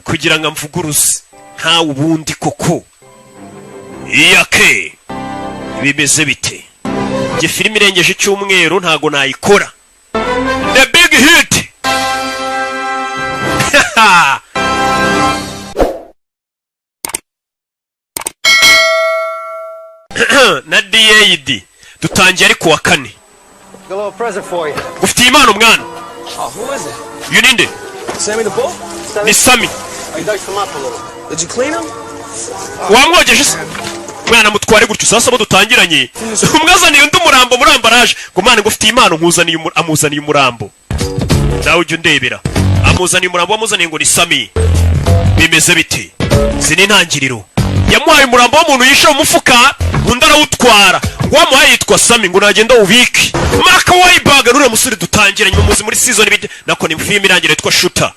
kugira ngo amvuguruze ntawe ubundi koko iyake bimeze bite nge filime irengeje icyumweru ntago nayikora the big hit na DAD dutangiye ariko wa kane ufitiye impano mwana you ninde Sammy the bull? ni Sammy I diced him up a little. Did you clean him? wamwogeje se mwana mutware gutyo sasa bo dutangiranye umwazaniye undi murambo muri ambaraje ngo mwana ngo ufitiye impano nkuzaniye amuzaniye umurambo nawe ujye ndebera amuzaniye umurambo wamuzaniye ngo ni Sammy bimeze bite zini intangiriro yamuhaye umurambo w'umuntu yishe mu mufuka undi arawutwara wamuhaye yitwa Sammy ngo nagenda ubike Mark Wahlberg nure musore dutangiranye muzi muri season bide nako ni film irangira yitwa Shooter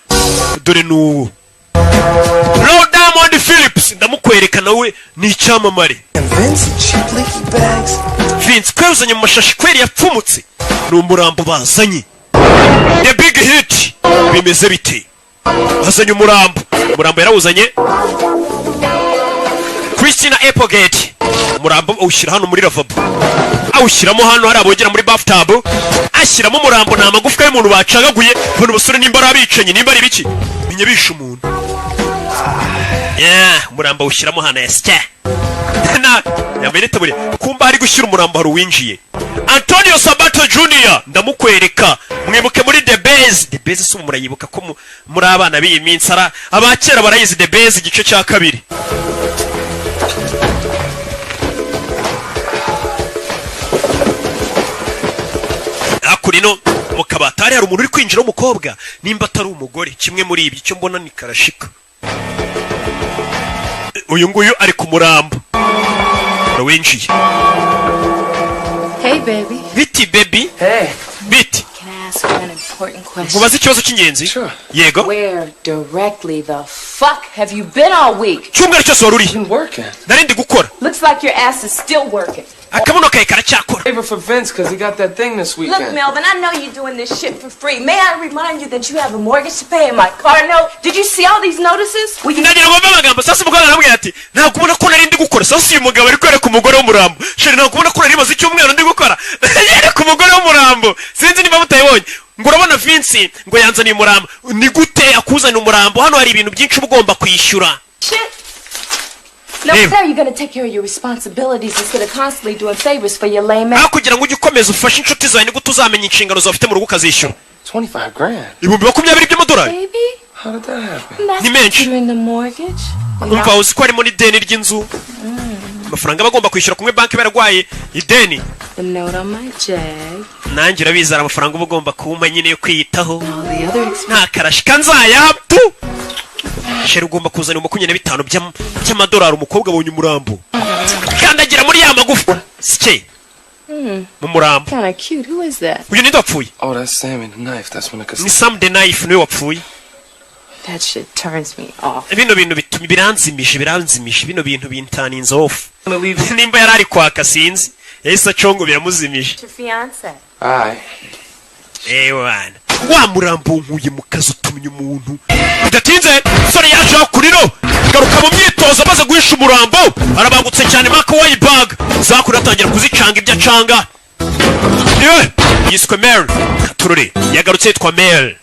dore nuwo Diamond Phillips ndamukwereka nawe ni icyamamare Vince kwezanye mu mashashi kweri yapfumutse ni umurambo bazanye the big hit bimeze bite bazanye umurambo yarawuzanye Christina Applegate umurambo awushyira hano muri lavabo awushyiramo hano hari abogera muri bathtub ashyiramo umurambo nta magufwa y'umuntu bacagaguye bano basore nimba ari abicanyi nimba ari biki binyabisha umuntu umurambo awushyiramo hano yasya na yamenete buri kumba hari gushyira umurambo hari uwinjiye Antonio Sabato Jr ndamukwereka mwibuke muri The Base si murayibuka ko muri abana b'iyi minsi ara abakera barayizi The Base igice cya kabiri akurino mukabatari hari umuntu uri kwinjira w'umukobwa nimba atari umugore kimwe muri ibi cyo mbona ni karashika uyu nguyu ari ku murambo winjiye Hey baby. Biti baby. Hey. Biti. Can I ask you an important question? Mubaze ikibazo cy'ingenzi. Sure. Yego. Where directly the fuck have you been all week? Cyumweru cyose waruri. Been working. Narindi gukora. Looks like your ass is still working. Akabuno kawe karacyakora. Favor for Vince because he got that thing this weekend. Look, Melvin, I know you're doing this shit for free. May I remind you that you have a mortgage to pay and my car note? Did you see all these notices? Ndagira ngo amagambo sasa umugabo aramubwira ati ntabwo ubona ko narindi gukora sasa uyu mugabo ari kwereka umugore w'umurambo sheri ntabwo ubona ko nari maze icyumweru ndi gukora yereka umugore w'umurambo sinzi niba mutayibonye ngo urabona Vince ngo yanzaniye umurambo ni gute akuzana umurambo hano hari ibintu byinshi ugomba kwishyura Shit. No, sir, you're gonna take care of your responsibilities instead of constantly doing favors for your lame ass. kugira ngo ujye ukomeza ufashe inshuti zawe ni gute uzamenya inshingano zawe ufite mu rugo ukazishyura $25,000. ibihumbi 20 by'amadolari Baby? How did that happen? That's Ni menshi. considering the mortgage. umva uzi ko harimo n'ideni ry'inzu amafaranga bagomba kwishyura kumwe banki baragwaye ideni The note on my jag. nanjye urabizara amafaranga uba ugomba kumpa nyine yo kwiyitaho All the other expenses. nta karashika nzayapfu sheri ugomba kuzana 25 by'amadolari umukobwa abonye umurambo kandagira muri ya magufa sike mu murambo Kinda cute. Who is that? uyu ninde wapfuye Oh, that's Sammy the knife. That's when it ni Sam the Knife niwe wapfuye That shit turns me off. bino bintu bituma biranzimisha bino bintu bintaninze off gonna leave. nimba yari ari kwaka sinzi yahise acongo biramuzimije Your fiance. Aye. wana wa murambo nkuye mu kazi utumye umuntu bidatinze sore yaje kuriro garuka mu myitozo amaze guhisha umurambo arabangutse cyane Mark Wahlberg zakura atangira kuzicanga ibyo acanga yiswe Mel Katurore yagarutse yitwa Mel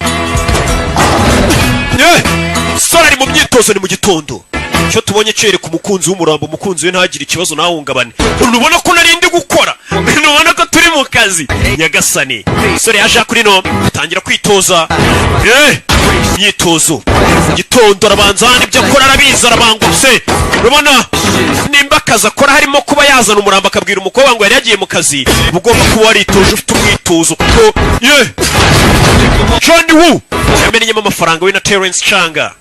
sore ari mu myitozo ni mu gitondo cyo tubonye cyereka umukunzi w'umurambo umukunzi we ntagire ikibazo ntahungabane urubona ko narindi gukora urubona ko turi mu kazi nyagasani sore yaje kuri no tangira kwitoza myitozo gitondo arabanza n'ibyo akora arabiza arabangutse urabona nimba akazi akora harimo kuba yazana umurambo akabwira umukobwa ngo yari yagiye mu kazi ugomba kuba waritoje ufite umwitozo kuko John Woo yamenyemo amafaranga we na Terence Changa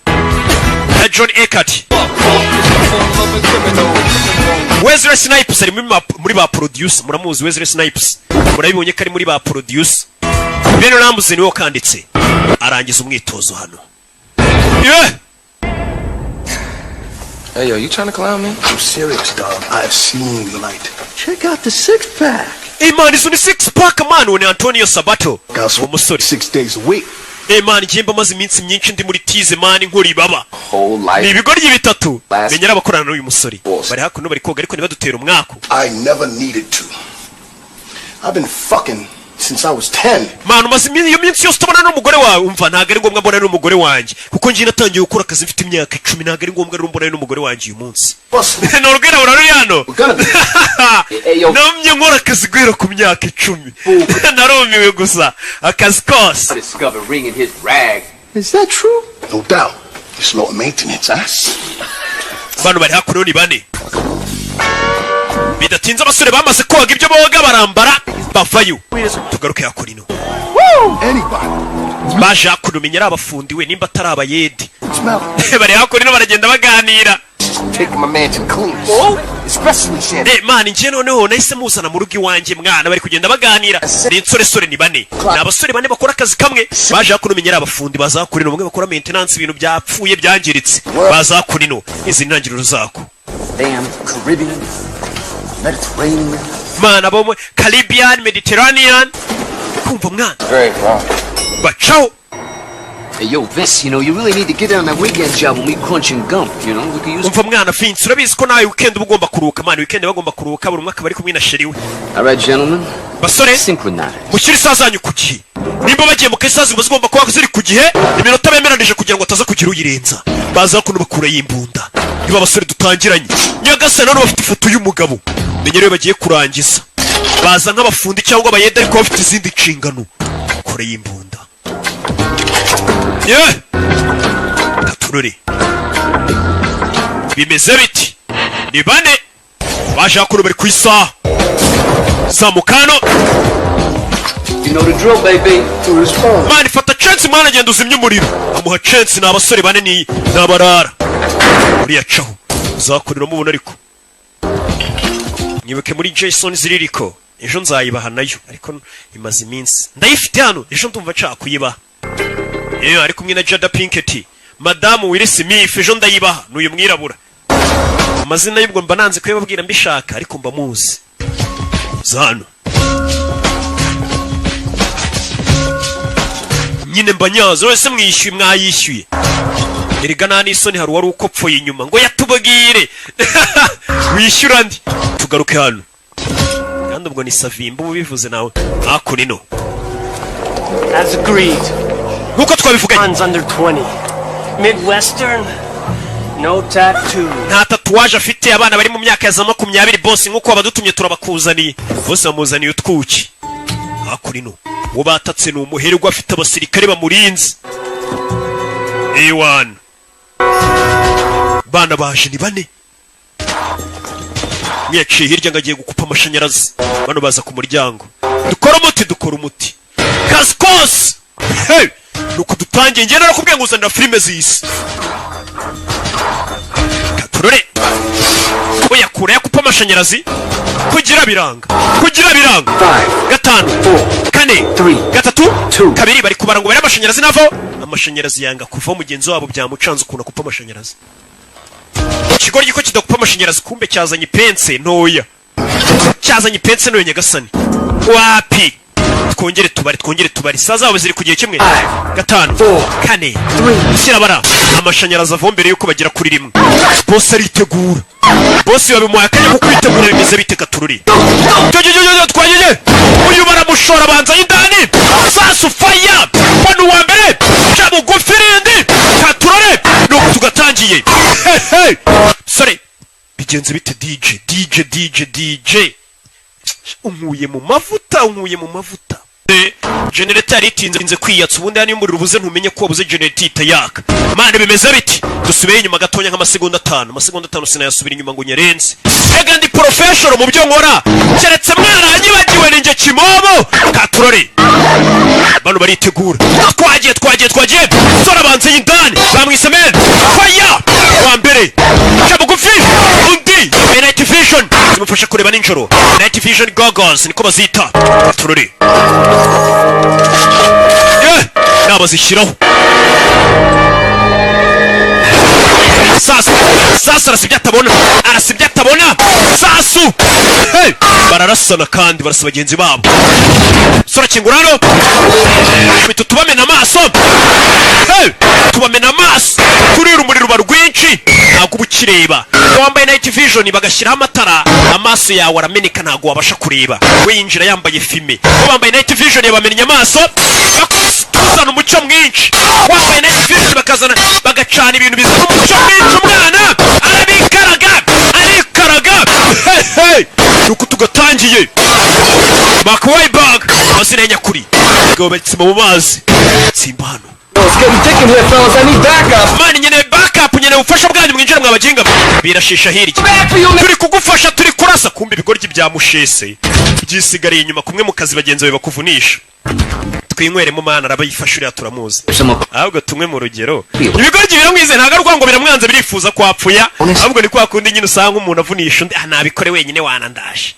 na John Eckert Wesley Snipes ari muri ba producer muramuzi Wesley Snipes murabibonye ko ari muri ba producer Beno Ramsey niwe kanditse arangiza umwitozo hano Hey, yo, you trying to clown me? I'm serious, dog. I've seen the light. Check out the six-pack. Hey, man, it's only 6-pack, man, when Antonio Sabato. Guys, umusore 6 days a week. man ngiye maze iminsi myinshi ndi muri tize man nkuri baba Whole ni life. ibigoryi bitatu Last- menyera abakorana n'uyu musore Boss. bari hakuno bari koga ariko ntibadutera umwaku I never needed to. I've been fucking since I was 10. man umaze iyo minsi yose utabona n'umugore wawe umva ntabwo ari ngombwa mbona n'umugore wanjye kuko ngiye natangiye gukora akazi mfite imyaka 10 ntabwo ari ngombwa rero mbona n'umugore wanjye uyu munsi Boss, ni urwirabura ruri hano we're gonna be. Hey, yo. namye nkora akazi guhera ku myaka 10 narumiwe gusa akazi kose Discovered ring in his rag. Is that true? No doubt. It's low maintenance, huh? bano bari hakuno ni bane bidatinze abasore bamaze koga ibyo boga barambara bavayo tugaruke hakurino Anybody. baje hakuno menyera abafundiwe nimba atari abayedi Smell. bari hakurino baragenda baganira Taking my man to the clean. Especially shit. man ngiye noneho nahise muzana mu rugo iwanjye mwana bari kugenda baganira ni insoresore ni bane ni abasore bane bakora akazi kamwe baje hakuno menyera abafundi bazakurino bamwe bakora maintenance ibintu byapfuye byangiritse bazakurino izi ntangiriro zako Damn Caribbean, Mediterranean. mana bo Caribbean Mediterranean kumva mwana Very wrong. bacaho Hey, yo, Vince, you know, you really need to get on that weekend job when we crunching gum, you know? We could use... umva mwana Vince urabizi ko nawe weekend uba ugomba kuruhuka man weekend bagomba kuruhuka buri mwaka bari kumwe na sheri we All right, gentlemen, basore synchronize. mushyire isaha zanyu ku gihe nimba bagiye mu kazi ziba zigomba kuba ziri ku gihe iminota bemeranije kugira ngo ataza kugira uyirenza baza kuno bakura y'imbunda niba abasore dutangiranye nyagasani none bafite ifoto y'umugabo menye rero bagiye kurangiza baza nk'abafundi cyangwa abayede ariko bafite izindi nshingano kure y'imbunda ye katurore bimeze biti ni bane baje hakuno bari ku isaha zamukano You know the drill, baby. To his phone. mani fata chance mwana agenda uzimye umuriro amuha chance ni abasore bane ni abarara uriya caho uzakurira mubona ariko nyibuke muri Jason ziririko ejo nzayibaha nayo ariko imaze iminsi ndayifite hano ejo ndumva nshaka kuyibaha ari kumwe na Jada Pinkett madamu Will Smith ejo ndayibaha n'uyu mwirabura amazina y'ubwo mba nanze kuyababwira mbishaka ariko mba muzi zano nyine mbanyazo wese mwishyuye mwayishyuye erega nta n'isoni hari uwari ukopfoye inyuma ngo yatubwire wishyura ndi tugaruke hano kandi ubwo ni Savimba ubu bivuze nawe hakurino As agreed, nk'uko twabivuganye Hans under 20. Midwestern, no tattoo. nta tatuwaje afite abana bari mu myaka ya za 20 bose nk'uko abadutumye turabakuzaniye bose bamuzaniye utwuki hakurino uwo batatse ni umuherwe afite abasirikare bamurinze A1 bana baje ni bane mwiyaciye hirya ngo agiye gukupa amashanyarazi bano baza ku muryango dukora umuti kazi kose hey! nuko dutangiye njye narakubwiye ngo uzanira filime z'isi katurore oya kure yakupa amashanyarazi kugira biranga gatanu kane gatatu kabiri bari kubara ngo bari amashanyarazi navo amashanyarazi yanga kuva mugenzi wabo byamucanze ukuntu akupa amashanyarazi ikigoryi ko kidakupa amashanyarazi kumbe cyazanye ipense ntoya nyagasani wapi twongere tubari saa zabo ziri ku gihe kimwe gatanu kane kirabara amashanyarazi ava mbere yuko bagera kuri rimwe bose aritegura bose babimuhaye akanya ko kwitegura bimeze bite katururi twageze uyu baramushora abanza y'indani sasu faya bano uwa mbere ca bugufi rindi katurore nuko tugatangiye sore bigenze bite DJ unkuye mu mavuta generator yari itinze kwiyatsa ubundi hano y'umuriro ubuze ntumenye ko wabuze generator itayaka mane bimeze biti dusubiye inyuma gatonya nk'amasegonda 5 sinayasubira inyuma ngo nyerenze ega ndi professional mu byo nkora keretse mwaranyibagiwe ninjye kimobo katurore bano baritegura twagiye sora banze y'indani bamwise men fire wa mbere cyabugufi undi night vision zimufasha kureba ninjoro night vision goggles niko bazita katurore nabazishyiraho sasa arasibye atabona sasu bararasana kandi barasa bagenzi babo sora kingura hano bitu tubamena amaso tubamena amaso kurira umuriro ruba rwinshi ntabwo ubukireba wambaye night vision bagashyiraho amatara amaso yawe arameneka ntabwo wabasha kureba we yinjira yambaye fime wambaye night vision bamenya amaso bakuzana umucyo mwinshi wambaye night vision bagacana ibintu bizana umucyo mwinshi umwana arabikaraga nuko tugatangiye bakwaye bag mazina nyakuri gobetse mu mazi simbano It's getting thick in here, fellas. I need backup. Mani nyene backup nyene ufasha bwanyu mwinjira mwabaginga birashisha hirya turi kugufasha turi kurasa kumbe ibigoryi bya mushese byisigariye inyuma kumwe mu kazi bagenzi bawe bakuvunisha twinyweremo mana arabayifasha uriya turamuzi ahubwo tumwe mu rugero ibigoryi biramwize ntago arwango biramwanze birifuza kwapfuya ahubwo ni kwa kundi nyine usanga umuntu avunisha undi nabikore wenyine wanandashe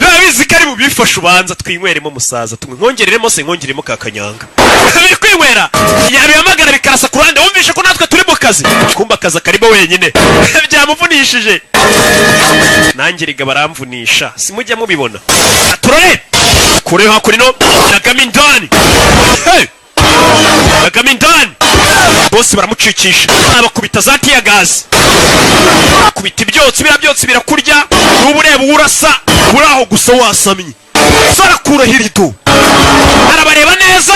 ndabizi kari mu bifasha ubanza twinyweremo musaza nkongereremo se nkongeremo kakanyanga biri kwinywera yabihamagara bikarasa ku ruhande wumvishe ko natwe turi mu kazi kumba akazi karimo wenyine byamuvunishije nanjye riga baramvunisha simujya mubibona turore kure hakurino nagamindani nagamindani bose baramucikisha abakubita za tiya gazi kubita ibyotsi byotsi birakurya n'ubu ureba urasa uraho gusa wasamye sarakura hirido arabareba neza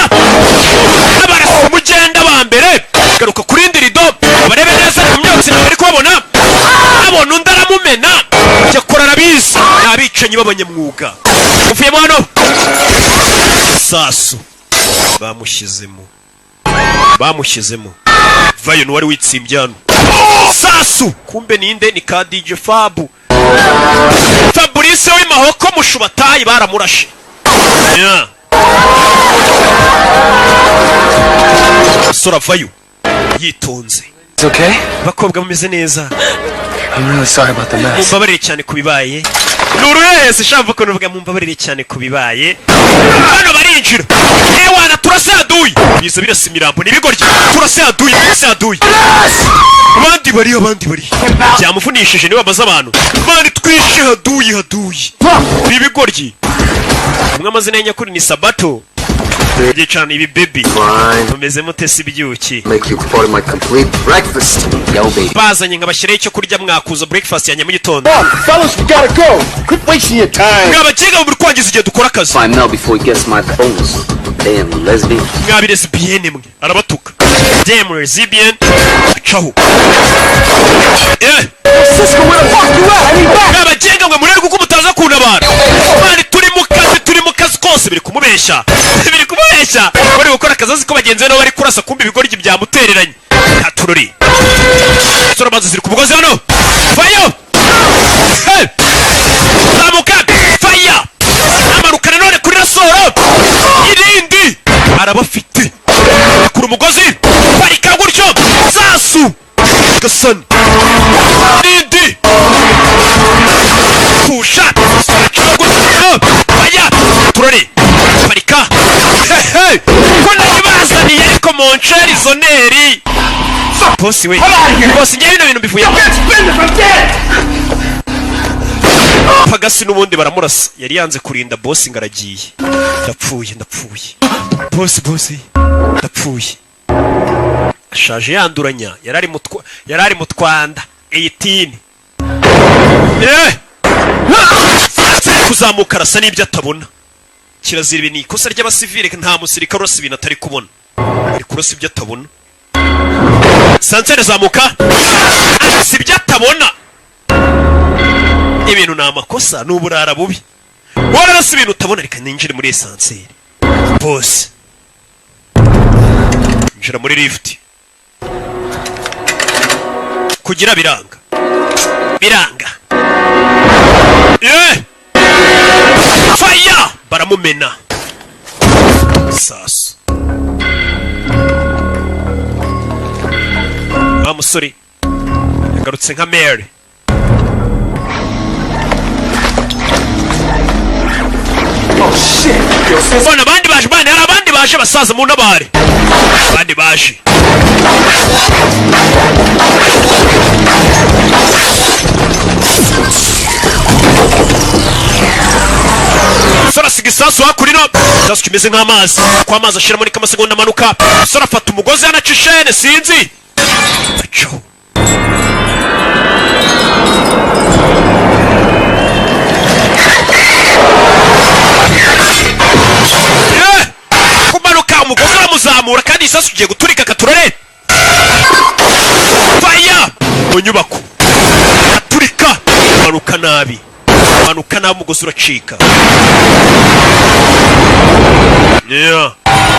abarasa umugenda ba mbere garuka kurindi rido abarebe neza mu myotsi bari kubabona abona undi aramumena yakora arabizi n'abicanyi b'abanyamwuga uvuyemo hano sasu bamushyizemo vayo n'uwari witsimbye hano sasu kumbe ninde ni ka DJ Fabu Fabrice w'imahoko mushubatayi baramurashe sora vayo yitonze It's okay? bakobwa bameze neza I'm really sorry about the mess. mumbabarire cyane kubibaye nuruhese shamva ko nuvuga mumbabarire cyane kubibaye hano barinjira ewana turasaduye biza birasa imirambo nibigoryi turasaduye abandi bari byamuvunishije niwe baza abantu bandi twishe haduye nibigoryi umwe amazina nyakuri ni Sabato Gicana ibi baby umeze mutese ibyuki Make you part of my complete breakfast. Yo, baby. bazanye nkabashyiraho icyo kurya mwakuza breakfast ya nyamugitondo Fellas, we gotta go. Quit wasting your time. mwabakiga muri kwangiza igihe dukora akazi Find Mel before he gets my bonus. Damn lesbian. mwabire lesbienne mwe arabatuka damn lesbian caho Cisco, where the fuck you at? I need back. mwabagenga mwe murere kuko mutaza kuntabara mani turi mu kazi kose biri kumubeshya bari gukora akazi azi ko bagenzi be nabo bari kurasa kumbi ibigoryi byamutereranye atururi sora maze ziri ku mugozi hano fayo zamuka faya amarukana none kuri rasoro irindi arabafite akura umugozi barika gutyo sasu gasani irindi pusha faya turore barika ko nabibazaniye ariko moncheri zoneri bosi we bosi njye bino bintu bivuye pagasi n'ubundi baramurasa yari yanze kurinda bosi ngaragiye ndapfuye bosi ndapfuye ashaje yanduranya yarari mu Twanda 18 kuzamuka arasa n'ibyo atabona kirazira ibi ni ikosa ry'abasivile nta musirikare urasa ibintu atari kubona ari kurasa ibyo atabona sansere zamuka si ibyo atabona ibintu ni amakosa ni uburara bubi wararasa ibintu utabona reka ninjire muri esanseri bose njira muri lift kugira biranga fire baramumena sasu wa musore yagarutse nka Mary bona abandi baje bane hari abandi baje basaza mu ntabare abandi baje isasu kimeze nk'amazi kwa amazi ashiramo ni kamasegonda amanuka umusore afata umugozi yanaca ishene sinzi aco kumanuka umugozi uramuzamura kandi isasu ugiye guturika katurare faya mu nyubako aturika manuka nabi umugozi uracika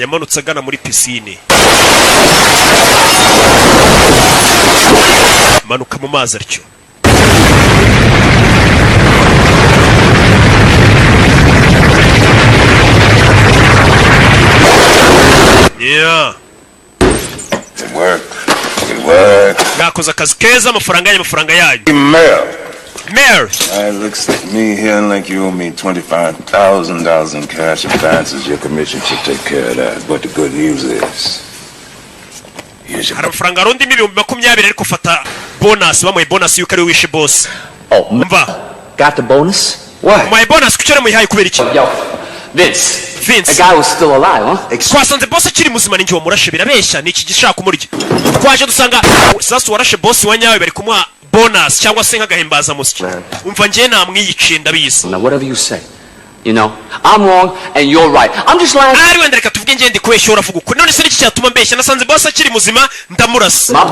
yamanutse agana muri pisine manuka mu mazi atyo mwakoze akazi keza amafaranga yanyu Mayor. It looks like me here like you owe me $25,000 in cash advances. Your commission should take care of that. But the good news is, here's your amafaranga arundi n'ibihumbi 20 ariko fata bonus bamuye bonus yuko ari wishe boss. Oh, mva. Got the bonus? What? My bonus kucyere muyihaye kubera iki? Yo, Vince. The guy was still alive, huh? Twasanze boss akiri muzima ninjye wamurashe birabeshya niki gishaka umuryo. Twaje dusanga sasa warashe boss wanyawe bari kumuha bonus cyangwa se nk'agahimbaza musiki umva ngiye namwiyiciye ndabizi. Now whatever you say, you know, I'm wrong and you're right. I'm just lying. Ari wenda reka tuvuge ngende kubeshya uravuga uko none se niki cyatuma mbeshya nasanze boss akiri muzima ndamurasa. My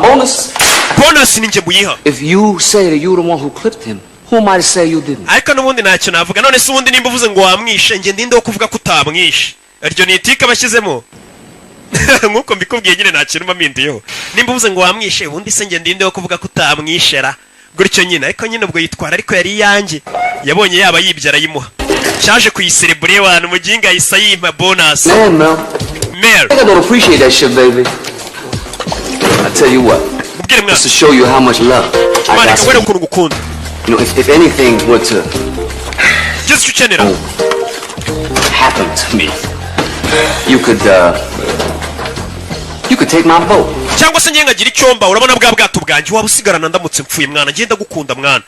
bonus ninjye muyiha. If you say that you're the one who clipped him, who am I to say you didn't? Ariko nubundi ntacyo navuga none se ubundi nimba uvuze ngo wamwishe nge ndinde wo kuvuga ko utamwishe aryo ni itika bashyizemo nkuko mbikubwiye nyine nta kintu mpindiyeho nimba uvuze ngo wamwishe ubundi se nge ndinde wo kuvuga ko utamwishera gutyo nyine ariko nyine ubwo yitwara ariko yari yanjye yabonye yaba yibyara yimuha cyaje kuyiserebure abantu muginga yisa yimpa bonus. Mayor, I don't appreciate that shit, baby. I tell you what, just to show you how much love I got for you. You know, if anything were to happen to me, you could take my boat. Cyangwa se nyenga gira icyomba urabona bwa bwato bwanjye waba usigarana ndamutse mpfuye mwana ngenda gukunda mwana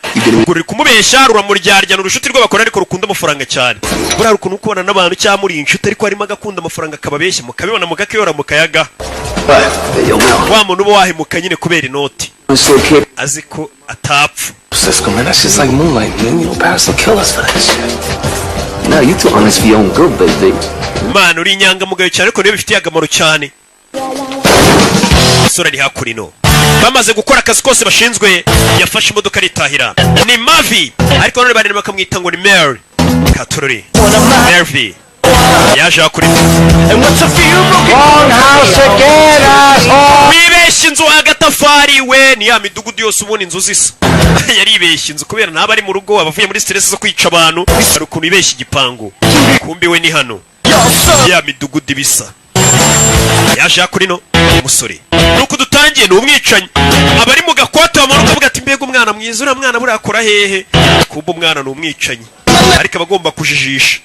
uri kumubeshya ruramuryaryana urushuti rw'abakora ariko rukunda amafaranga cyane buriya rukuntu ukubona n'abantu cyangwa muri inshuti ariko harimo agakunda amafaranga akababeshya mukabibona mugakiyora mukayaga wa muntu uba wahemuka nyine kubera inoti azi ko atapfa. Cisco, man, that's just like Moonlight, man. You know, Paris will kill us for that shit. No, you too honest for your own good, baby. Man, uri inyangamugayo cyane ariko niyo bifitiye akamaro cyane. Sura ari hakurino. Bamaze gukora akazi kose bashinzwe yafashe imodoka ritahira. Ni Mavi ariko none bari bakamwita ngo ni Mary. Katururi. Mary. Yaje hakurino. And what's a few broken house again, asshole? Wibeshye inzu agatafari we ni ya midugudu yose ubona inzu zisa. Yaribeshye inzu kubera naba ari mu rugo abavuye muri stress zo kwica abantu. Ari ukuntu ibeshye igipangu. Kumbi we ni hano. Ya midugudu bisa. Yaje hakurino umusore. Nuko dutangiye n'umwicanyi. Abari mu gakoto bamanuka bavuga ati mbega umwana mwiza ura mwana buri akora hehe. Kumbe umwana n'umwicanyi. Ariko abagomba kujijisha.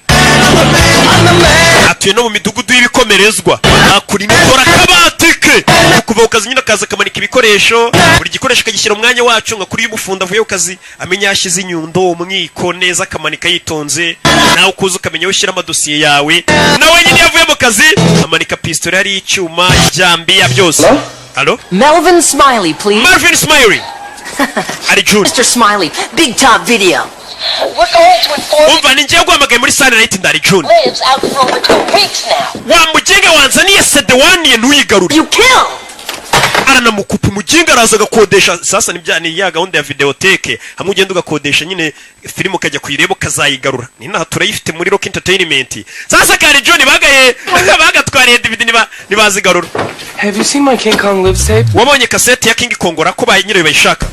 Atuye no mu midugudu y'ibikomerezwa. Akurino dora kabatike. Kuva ukazi nyine akaza kamanika ibikoresho. Buri gikoresho kagishyira umwanya wacu nka kuri y'umufunda avuye ukazi amenya yashize inyundo umwiko neza kamanika yitonze. Nawe ukuza ukamenya ushyira amadosiye yawe. Nawe nyine yavuye mu kazi amanika pistol ari icyuma ijambi ya byose. Hello? Melvin Smiley, please. Melvin Smiley. Ari June. Mr. Smiley, Big Top Video. We're going to inform Umva ninjye guhamagaye muri Sunday Night ndari June. lives out for over 2 weeks now. Wa muginga wanzaniye sedewani ntuyigarure. You kill. Aranamukupa muginga araza gakodesha sasa nibyani ya gahunda ya videoteke hamwe ugenda ugakodesha nyine filmu kajya kuyireba kazayigarura. Ni naha turayifite muri Rock Entertainment. Sasa kare June bagatwariye DVD nibazigarura. Have you seen my King Kong lives tape? Wabonye cassette ya King Kong ko nyine bayishaka.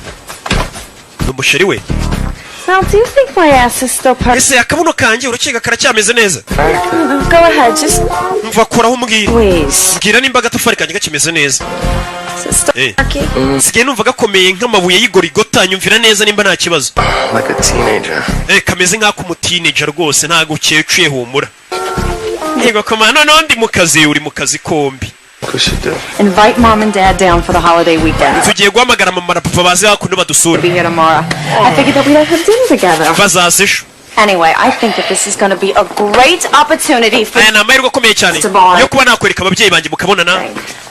Umusheri we. Now, do you think my ass is still part? Ese akabuno kanjye urukiga karacyameze neza. Go ahead, just Mva koraho umbwira. please. Mbwira nimba agatafari kanjye gakimeze neza. Sister, Sigiye numva gakomeye nk'amabuye y'igorigota nyumvira neza nimba nta kibazo. Like a teenager. Kameze nk'ako mu teenager rwose ntago ukecuye humura. Yego koma none ndi mu kazi uri mu kazi kombi. Invite Mom and Dad down for the holiday weekend. Tugiye guhamagara mama na papa baze hakuno badusura. Be here tomorrow. I figured that we'd have dinner together. Bazazisho. Anyway, I think that this is going to be a great opportunity for aya ni amahirwe akomeye cyane yo kuba nakwereka ababyeyi banjye mukabonana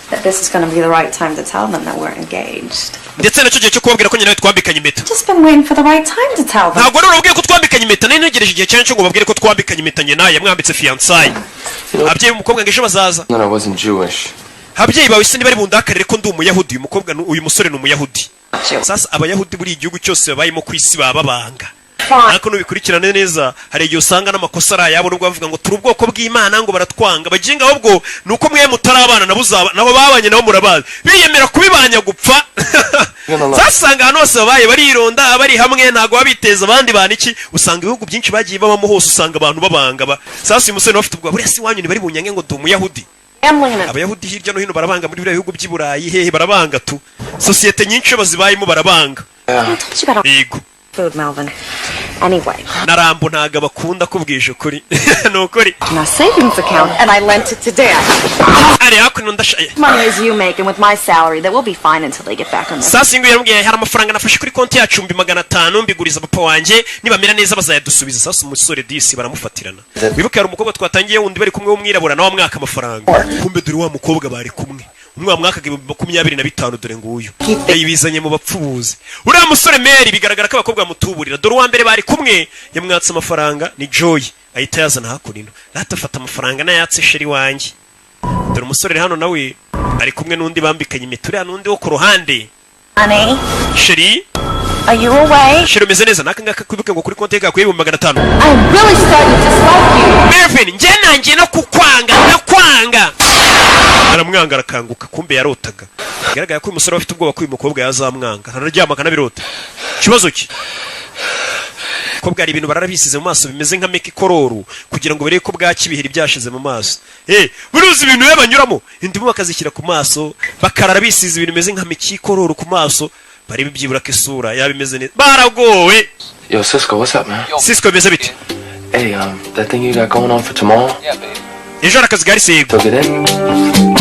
that this is going to be the right time to tell them that we're engaged. ndetse nacyo gihe cyo kubabwira ko nyine twambikanye impeta Just been waiting for the right time to tell them. ntabwo rero ubwiye ko twambikanye impeta nari ntegereje igihe cyane cyo ngo babwire ko twambikanye impeta nyine nawe yamwambitse fiançailles ababyeyi b'umukobwa ngo ejo bazaza That I wasn't Jewish. ababyeyi bawe se ntibari bundakarire ko ndi umuyahudi uyu mukobwa uyu musore ni umuyahudi sasa abayahudi buri igihugu cyose babayemo ku isi baba babanga ariko nubikurikirane neza hari igihe usanga n'amakosa ari ayabo nubwo bavuga ngo turi ubwoko bw'Imana ngo baratwanga baginga ahubwo nuko mwe mutarabana nabo babanye nabo murabazi biyemera kubibanya gupfa zasanga ahantu hose babaye barironda bari hamwe ntago babiteza abandi bantu iki usanga ibihugu byinshi bagiye babamo hose usanga abantu babanga sasa uyu musore bafite ubwo buriya si wanyu ntibari bunyange ngo ndi umuyahudi abayahudi hirya no hino barabanga muri biriya bihugu by'i Burayi hehe barabanga tu sosiyete nyinshi bazibayemo barabanga yego Food, Melvin. Anyway. Narambo ntago bakunda kubwije ukuri nukuri My savings account and I lent it to Dad. ari hakuno ndashaye Money as you make and with my salary that will be fine until they get back on this. sasa ingo yarambwiye hari amafaranga nafashe kuri konti yacu 500 mbiguriza papa wanjye nibamera neza bazayadusubiza sasa umusore disi baramufatirana wibuke hari umukobwa twatangiye wundi bari kumwe w'umwirabura nawe mwaka amafaranga kumbe dore wa mukobwa bari kumwe umwe mwaka 25 dore nguyu yayibizanye mu bapfubuzi uriya musore Mary bigaragara ko abakobwa bamutuburira dore uwa mbere bari kumwe yamwatse amafaranga ni Joy ahita yazana hakurino ratafata amafaranga nayatse sheri wanjye dore umusore hano nawe ari kumwe n'undi bambikanye imiture n'undi wo ku ruhande Honey, sheri are you away? sheri umeze neza nakangaka kwibuke ngo kuri konti yawe kuri 500 I'm really starting to dislike you. Melvin nje nanjye no kukwanga nakwanga aramwanga arakanguka kumbe yarotaga bigaragara ko uyu musore afite ubwoba ko uyu mukobwa yazamwanga araryama kanabirota kibazo ki ko bwari ibintu bararabisize mu maso bimeze nka make kororu kugira ngo bereke ko bwakibihira byashize mu maso buruzi ibintu yabanyuramo indimu bakazishyira ku maso bakarara bisize ibintu bimeze nka make kororu ku maso bari bibyibura ko isura yabimeze neza baragowe Yo, Cisco, what's up, man? Cisco bimeze bite Hey, that thing you got going on for tomorrow? ejo arakazi gari sego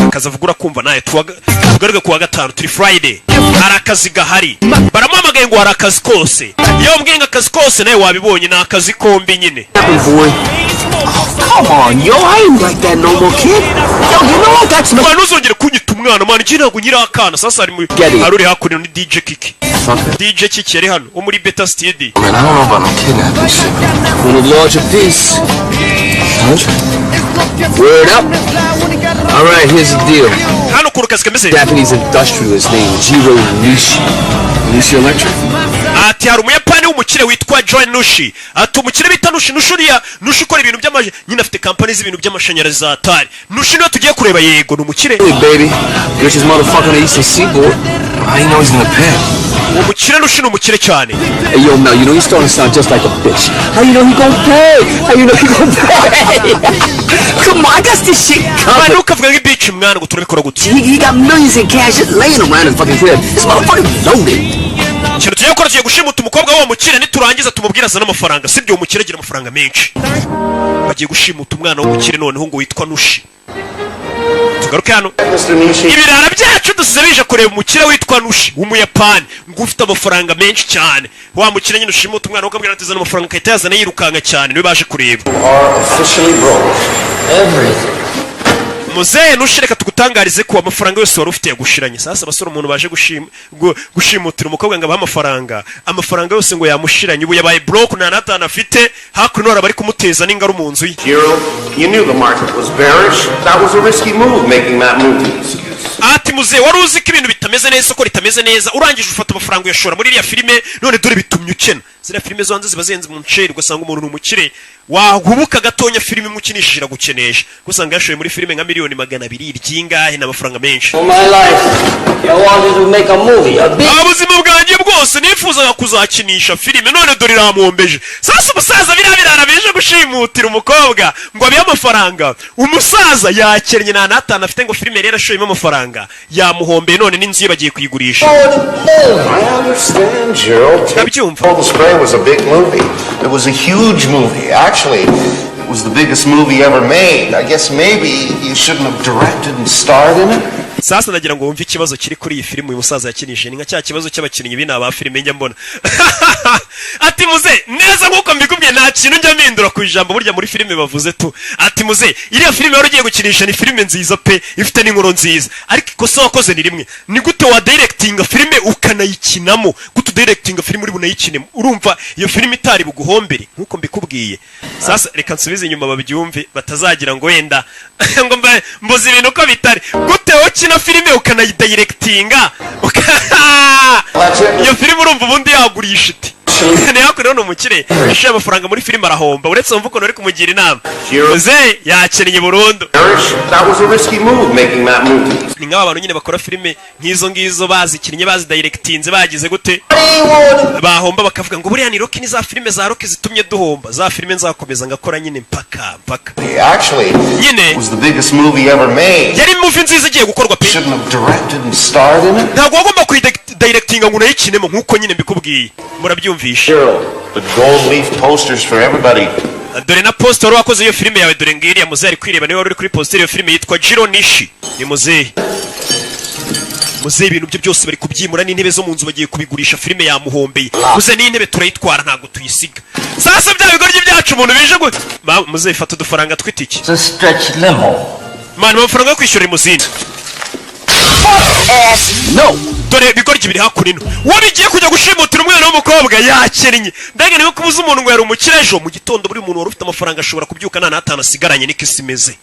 akazavugura kumva naye tugaruke kuwa gatanu turi Friday arakazi gahari baramuhamagaye ngo arakazi kose iyo mbwiye akazi kose naye wabibonye na akazi kombi nyine Come on, yo, I ain't like that no more, kid. Yo, you know what? That's no. Ntuzongere kunyita umwana man iki ntabwo nyira akana sasa ari hakurino ni DJ Kiki DJ Kiki yari hano wo muri Beta Studio Man, I don't know about no kidnapping shit. when the Lord of peace. Word up. All right, here's the deal. hano ku rukazi kameze Japanese industrialist named Jiro Nishi. Nishi Electric. ati hari umuyapani w'umukire witwa John Nushi ati umukire bita Nushi Nushi ukora ibintu by'amaje nyine afite company z'ibintu by'amashanyarazi za Atari Nushi niwe tugiye kureba yego ni umukire Hey, baby. Richest motherfucker on the Eastern Seaboard. How you know he's gonna pay? umukire Nushi ni umukire cyane Hey, yo, Mel, you know he's starting to sound just like a bitch. How you know he gon' pay? How you know he gon' pay? Come on, I got this shit covered. ukavuga nk'ibitch mwana ngo turabikora gute He got millions in cash just laying around his fucking crib. This motherfucker loaded. ikintu tugiye gukora tugiye gushimuta umukobwa w'uwo mukire niturangiza tumubwira azana amafaranga sibyo uwo mukire agira amafaranga menshi bagiye gushimuta umwana w'umukire noneho ngo witwa Nushi tugaruke hano ibirara byacu dusize bije kureba umukire witwa Nushi w'umuyapani ngo ufite amafaranga menshi cyane wa mukire nyine ushimuta umwana ukabwira ati zana amafaranga akahita yazana yirukanga cyane niwe baje kureba Muzehe Nushi reka tugutangarize ko amafaranga yose wari ufite yagushiranye sasa abasore umuntu baje gushimutira umukobwa ngo abaha amafaranga yose ngo yamushiranye ubu yabaye broke nta natana afite hakuno bari kumuteza n'ingaro mu nzu ye Jiro, you knew the market was bearish. That was a risky move, making that move. ati muzehe wari uzi ko ibintu bitameze neza ko ritameze neza urangije ufata amafaranga uyashora muri iriya filime none dore bitumye ukena ziriya filime zo hanze ziba zihenze mu nceri ugasanga umuntu ni umukire wahubuka gatonya filime imukinishije iragukenesha gusanga yashoye muri filime nka miliyoni 200 ryingahe n'amafaranga menshi ubuzima bwanjye bwose nifuzaga kuzakinisha filime none dore iramuhombeje sasa umusaza birabirara bije gushimutira umukobwa ngo abihe amafaranga umusaza yakennye nta natana afite ngo filime rero ashoyemo amafaranga yamuhombeye none n'inzu ye bagiye kuyigurisha I understand, Gerald. Cold Spray was a big movie. It was a huge movie. Actually, it was the biggest movie ever made. I guess maybe you shouldn't have directed and starred in it. sasa ndagira ngo wumve ikibazo kiri kuri iyi filime uyu musaza yakinije ni nka cya kibazo cy'abakinnyi bina ba filime njya mbona ati muze neza nkuko mbikubwiye nta kintu njya mpindura ku ijambo burya muri filime bavuze tu ati muze iriya filime wari ugiye gukinisha ni filime nziza pe ifite n'inkuru nziza ariko ikosa wakoze ni rimwe ni gute wa directinga filime ukanayikinamo gute directinga filime uri bunayikinemo urumva iyo filime itari buguhombere nkuko mbikubwiye sasa reka nsubize inyuma babyumve batazagira ngo wenda ngo mbuze ibintu ko bitari gute ukina filime ukanayidirectinga iyo filime urumva ubundi yagurisha iti ntiyakurira ni umukire yishyuye amafaranga muri filime arahomba uretse wumva ukuntu uri kumugira inama muze yakennye burundu ni nk'aba bantu nyine bakora filime nk'izo ngizo bazikinnye bazidirectinze bagize gute bahomba bakavuga ngo buriya ni Rocky ni za filime za Rocky zitumye duhomba za filime nzakomeza ngakora nyine mpaka nyine yari movie nziza igiye gukorwa pe ntabwo wagomba kuyidirectinga ngo unayikinemo nk'uko nyine mbikubwiye murabyumvisha dore na poster wakoze iyo filime yawe dore ngiriya muzehe ari kwireba niwe wari uri kuri poster iyo filime yitwa Jiro Nishi ni muzehe ibintu byo byose bari kubyimura n'intebe zo mu nzu bagiye kubigurisha filime yamuhombeye muze n'intebe turayitwara ntago tuyisiga sasa bya bigoryi byacu umuntu bije gute muze fata udufaranga twitiki amafaranga yo kwishyura imuzini no dore bigoryi biri hakurino wabigiye kujya gushimutira umwana w'umukobwa yakennye ndaga niwe kubuza umuntu ngo yari umukire ejo mu gitondo buri muntu wari ufite amafaranga ashobora kubyuka nta n'atanu asigaranye niko isi imeze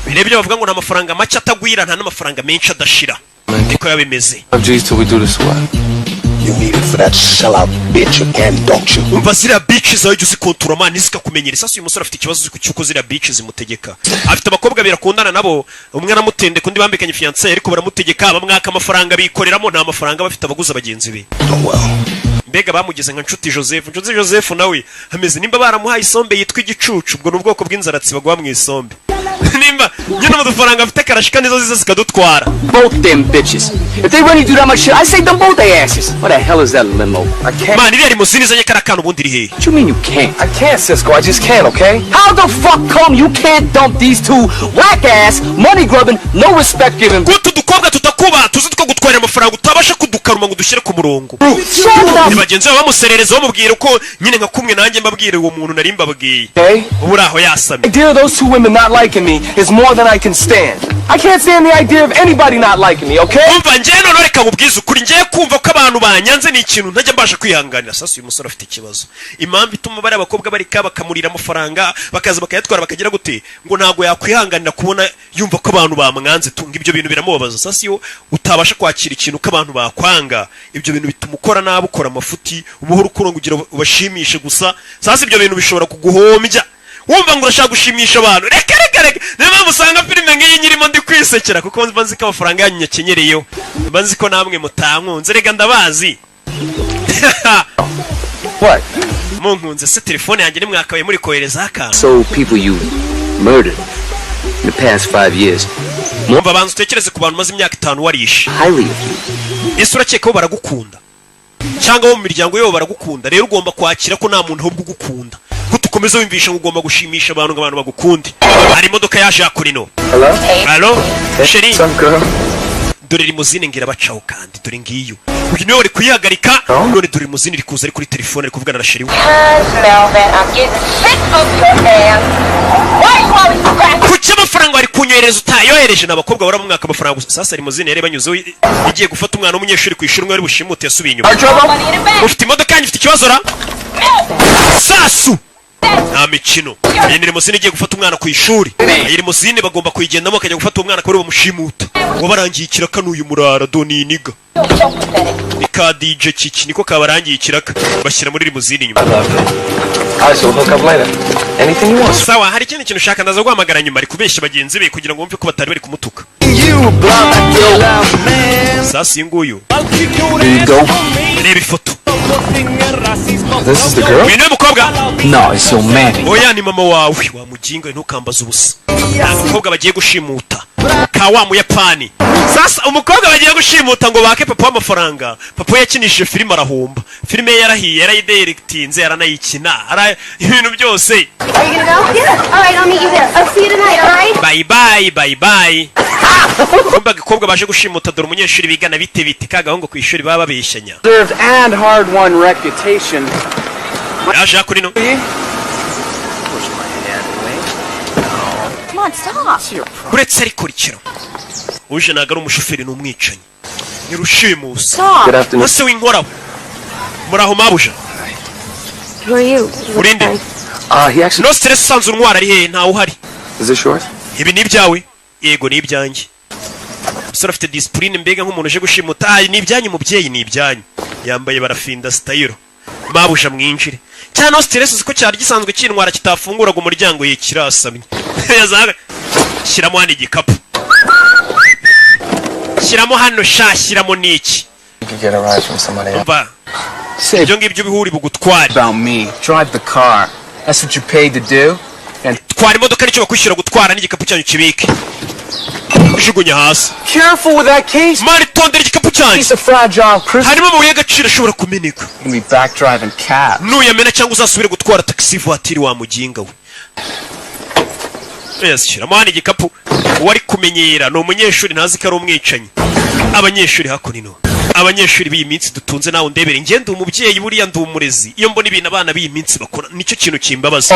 birebye bavuga ngo nta mafaranga make atagwira nta n'amafaranga menshi adashira niko yabimeze You need it for that sellout bitch again, don't you? Umva ziriya bitches zawe jya uzikontora mani zikakumenyera sasa uyu musore afite ikibazo cy'uko ziriya bitches zimutegeka afite abakobwa birakundana nabo umwe aramutende kundi bambikanye fiancé ariko baramutegeka bamwaka amafaranga bikoreramo nta mafaranga bafite abaguza bagenzi be mbega bamugeze nka Nshuti Joseph nawe hameze nimba baramuhaye isombe yitwa igicucu ubwo n'ubwoko bw'inzaratsi bagwa mu isombe nimba nyine amafaranga afite karashika nizo ziza zikadutwara both them bitches if they really do that much shit I say them both their asses what the hell is that limo I can't man iri musini zanye karakano ubundi iri he what you mean you can't I can't Cisco I just can't okay how the fuck come you can't dump these two whack ass money grubbing no respect giving gutu dukobwa tutakuba tuzi two gutwara amafaranga utabasha kudukaruma ngo dushyire ku murongo bagenzi babo bamuserereza bamubwira uko nyine nka kumwe nanjye mbabwire uwo muntu nari mbabwiye ubura aho yasamye idea of those two women not liking me is more than I can stand I can't stand the idea of anybody not liking me okay umva njye none reka mubwize ukuri njye kumva ko abantu banyanze ni ikintu ntajya mbasha kwihanganira sasa uyu musore afite ikibazo impamvu ituma bari abakobwa barika bakamurira amafaranga bakaza bakayatwara bakagira gute ngo ntago yakwihanganira kubona yumva ko abantu bamwanze tunga ibyo bintu biramubabaza sasa iyo utabasha kwakira ikintu ko abantu bakwanga ibyo bintu bituma ukora nabi ukora amafuti umuhoro kugira ubashimishe gusa sasa ibyo bintu bishobora kuguhombya wumva ngo urashaka gushimisha abantu reka niyo mpamvu usanga filime nk'iyi nyirimo ndi kwisekera kuko mba nzi ko amafaranga yanyu nyakenyereyeho mba nzi ko namwe mutankunze reka ndabazi munkunze se telefone yanjye nimwakabaye muri kohereza akantu so people you murdered in the past 5 years mwumva bantu utekereze ku bantu maze imyaka 5 warishe ese urakeka ko baragukunda cyangwa bo mu miryango yabo baragukunda rero ugomba kwakira ko nta muntu ahubwo ugukunda ko tukomeza wimvisha ngo ugomba gushimisha abantu ngo abantu bagukunde hari imodoka yaje yakurino hello sheri dore limuzine ngira bacaho kandi dore ngiyo uyu niwe uri kuyihagarika none dore limuzine iri kuza ari kuri telefone ari kuvugana na sheri we kuki amafaranga wari kunyohereza utayohereje n'abakobwa bara mu mwaka amafaranga gusa sasa limuzine yari banyuzeho igiye gufata umwana w'umunyeshuri ku ishuri umwe wari bushimute yasubiye inyuma ufite imodoka yanjye ufite ikibazo ra sasu nta mikino iyi ni limuzine igiye gufata umwana ku ishuri iyi limuzine bagomba kuyigendamo akajya gufata uwo mwana akaba bamushimuta ngo barangiye ikiraka n'uyu murara doni niga ni ka DJ Kiki niko kabarangiye ikiraka bashyira muri limuzine inyuma sawa hari ikindi kintu ushaka ndaza guhamagara nyuma ari kubeshya bagenzi be kugira ngo bumve ko batari bari kumutuka sasa iyi nguyu reba ifoto This is the girl? uyu niwe mukobwa No, it's your man. oya ni mama wawe wamuginga ntukambaza ubusa nta mukobwa bagiye gushimuta ka wa muyapani. Sasa umukobwa bagiye gushimuta ngo bake papa w'amafaranga. Papa yakinishije filime arahomba. Filime ye yarahiye, yarayidirectinze, yaranayikina, ibintu byose. Are you gonna go? Yeah. All right, I'll meet you there. I'll see you tonight, all right? Bye bye, bye bye. Kumba gikobwa baje gushimuta dore umunyeshuri bigana bite kagahungu ku ishuri baba babeshyanya. Deserved and hard-won reputation. Yaje kuri no. Come on, stop. Uretse ariko rikiro. Uje nagara umushoferi n'umwicanyi. Ni rushimusa. Ose w'inkoraho. Muraho mabuja. Who are you? Urinde. He actually... No stress sanzu ntwara ari he ntawe uhari. Is it short? Ibi ni ibyawe? Yego ni ibyanjye. Musore afite discipline mbega nk'umuntu uje gushimuta. Ni ibyanyu mubyeyi ni ibyanyu. Yambaye barafinda style. Mabuja mwinjire. Cyane stress ziko cyari gisanzwe cyintwara kitafunguraga umuryango yikirasamye. Yazaga. Shiramo hano igikapu. Shiramo hano shashiramo niki. You can get a ride from somebody else. Say ibyo ngibyo bihuri bugutwara. About me. Drive the car. That's what you paid to do. And twara imodoka nicyo bakwishyura gutwara n'igikapu cyanyu kibike. Jugunya hasi. Careful with that case. Mari tondera igikapu cyanyu. It's a fragile crystal. Harimo amabuye y'agaciro ashobora kumeneka. You can be back driving cab. Nuyamena cyangwa uzasubire gutwara taxi voiture wa muginga we. Yes, shira mwana igikapu. Wari kumenyera no umunyeshuri ntazi ko ari umwicanyi. Abanyeshuri hakunino. Abanyeshuri b'iyi minsi dutunze nawe ndebere ngende umubyeyi buriya ndumurezi. Iyo mbona ibintu abana b'iyi minsi bakora nicyo kintu kimbabaza.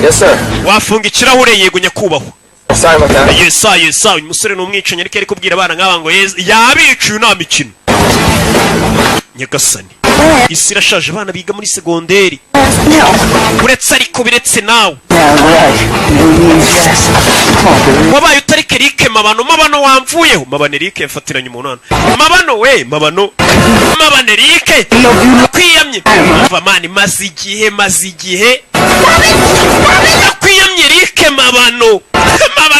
Yes sir. Wafunga ikirahure yego nyakubahwa. Sorry about that. Yes sir. Umusore n'umwicanyi ariko ari kubwira abana nk'aba ngo yabicuye nta mikino. Nyagasani. Isi irashaje abana biga muri segonderi. Uretse ariko biretse nawe. Wabaye utareke Eric mabano wamvuyeho. Mabano Eric yafatiranye umunana. Mabano we, mabano Eric. Kwiyamye. Ava mani mazi igihe. Kwiyamye Eric mabano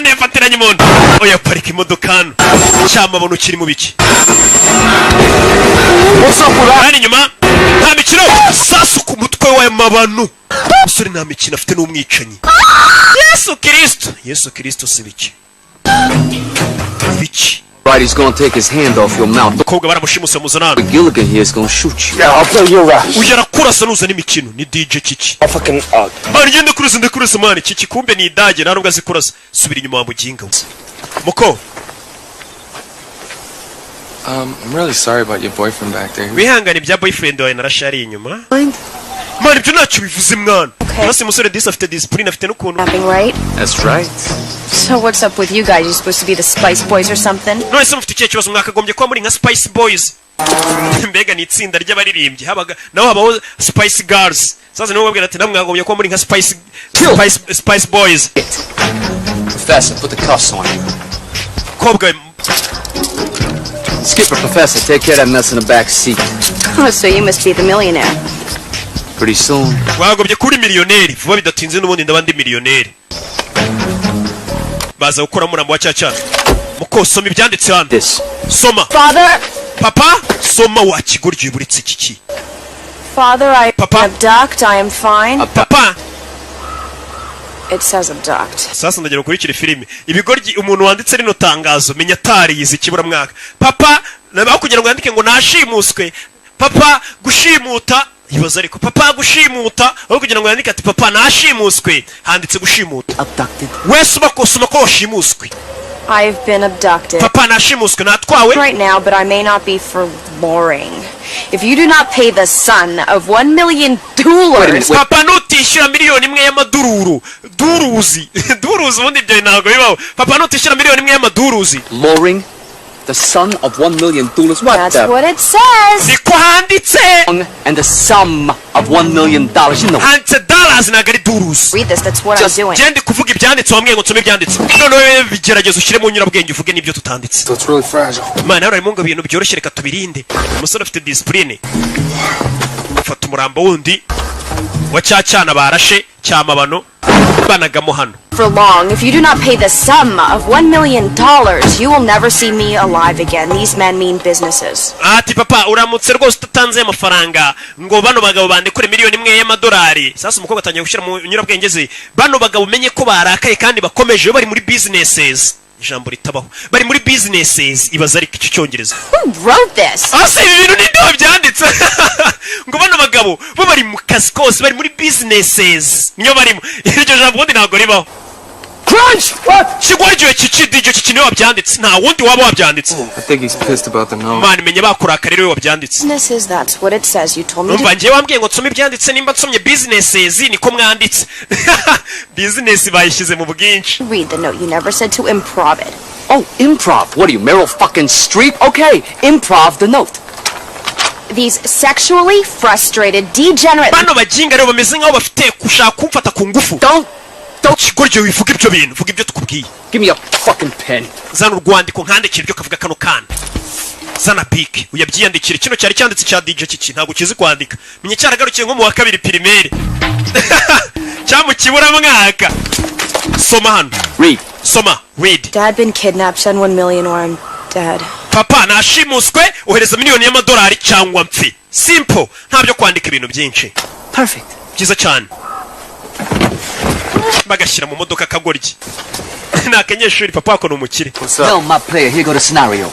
yafatiranye umuntu. Oya parika imodoka hano. Cyamabano kiri mu biki. Hano inyuma nta mikino sasu ku mutwe wa mabano. Musore nta mikino afite n'umwicanyi. Yesu Kristo sibiki. Biki. Right, he's gonna take his hand off your mouth. Kobwa baramushimuse muzanana. Gilligan here is gonna shoot you. Yeah, I'll play your rap. Ujara kurasa nuza n'imikino ni DJ Kiki. I fucking Mani ngende kurasa mani Kiki kumbe ni idage narubwo azikurasa. Subira inyuma wa muginga. Muko. I'm really sorry about your boyfriend back there. Wihangane bya boyfriend wawe narashari inyuma. Mani ibyo ntacyo bivuze mwana. Nasi musore disi afite discipline afite n'ukuntu. Right? That's right. So what's up with you guys? You supposed to be the Spice Boys or something? No, ese mufite ikihe kibazo mwakagombye kuba muri nka Spice Boys. Mbega ni itsinda ry'abaririmbyi habaga naho habaho Spice Girls. Sasa niwe wabwira ati namwe mwagombye kuba muri nka Spice Boys. Professor, put the cuffs on him. Kobwa Skipper, Professor, take care of that mess in the back seat. Oh, so you must be the millionaire. Pretty soon. Wagobye kuri miliyoneri vuba bidatinze n'ubundi ndabandi miliyoneri. Baza gukora murambo wa cyacana. Muko soma ibyanditse hano. Soma. Father. Papa, soma wa kigoryi buritse kiki. Father, I abduct. I am fine. Papa. It says abduct. Sasa ndagira ukurikira filime. Ibigoryi umuntu wanditse rino tangazo menya tari yize kibura mwaka. Papa, nabaho kugira ngo yandike ngo nashimuswe. Papa gushimuta. Ibaza ariko papa gushimuta aho kugira ngo yandike ati papa nashimuswe handitse gushimuta. Abducted. Wese bakosoma ko washimuswe. I've been abducted. Papa nashimuswe natwawe. Right now, but I may not be for boring. If you do not pay the son of $1 million, Papa nutishyura miliyoni imwe y'amadururu. Duruzi ubundi ibyo ntabwo bibaho. Papa nutishyura miliyoni imwe y'amaduruzi. Luring the son of $1 million. What? That's what it says. Niko handitse. And the sum of $1 million. You know. Handitse dollars nagari duruzi. Read this. That's what I'm doing. Gende kuvuga ibyanditse wambwiye ngo nsome ibyanditse. None bigerageza ushyire mu nyurabwenge uvuge n'ibyo tutanditse. So it's really fragile. Mana harimo ngo ibintu byoroshye reka tubirinde. Umusore afite discipline. Fata umurambo wundi wa cyacana barashe cyamabano banagamo hano. For long, if you do not pay the sum of $1 million, you will never see me alive again. These men mean businesses. Ati papa uramutse rwose utatanze amafaranga ngo bano bagabo bandikure miliyoni imwe y'amadolari. Sasa umukobwa atangiye gushyira mu nyurabwenge ze. Bano bagabo menye ko barakaye kandi bakomeje bari muri businesses. ijambo ritabaho bari muri businesses ibaza ariko icyo cyongereza Who wrote this? ase ibi bintu ninde wabyanditse ngo bano bagabo bo bari mu kazi kose bari muri businesses niyo barimo iryo jambo ubundi ntabwo ribaho Crunch! What? kigwaryo kiki niwe wabyanditse nta wundi waba wabyanditse I think he's pissed about the note. man menye bakurakara rero wabyanditse Businesses, that's what it says. You told me numva to... ngiye wambwiye ngo nsome ibyanditse nimba nsomye businesses niko mwanditse business bayishyize mu bwinshi read the note. You never said to improv it. Oh, improv. What are you, Meryl fucking Streep? Okay, improv the note. These sexually frustrated, degenerate... bano bajinga rero bameze nk'aho bafite kushaka kumfata ku ngufu Don't. kigoryo wivuga ibyo bintu vuga ibyo tukubwiye Give me a fucking pen. zana urwandiko nkandikira ibyo kavuga kano kana zana pike uyabyiyandikire kino cyari cyanditse cya DJ kiki ntabwo kizi kwandika menye cyaragarukiye nko mu wa kabiri primaire cyamu kibura mwaka soma hano Read. soma read Dad been kidnapped, send 1 million or I'm dead. papa nashimuswe ohereza miliyoni y'amadolari cyangwa mpfi simple ntabyo kwandika ibintu byinshi Perfect. byiza cyane bagashyira mu modoka kagoryi nakanyeshuri papa wako ni umukire Tell my player, here go the scenario.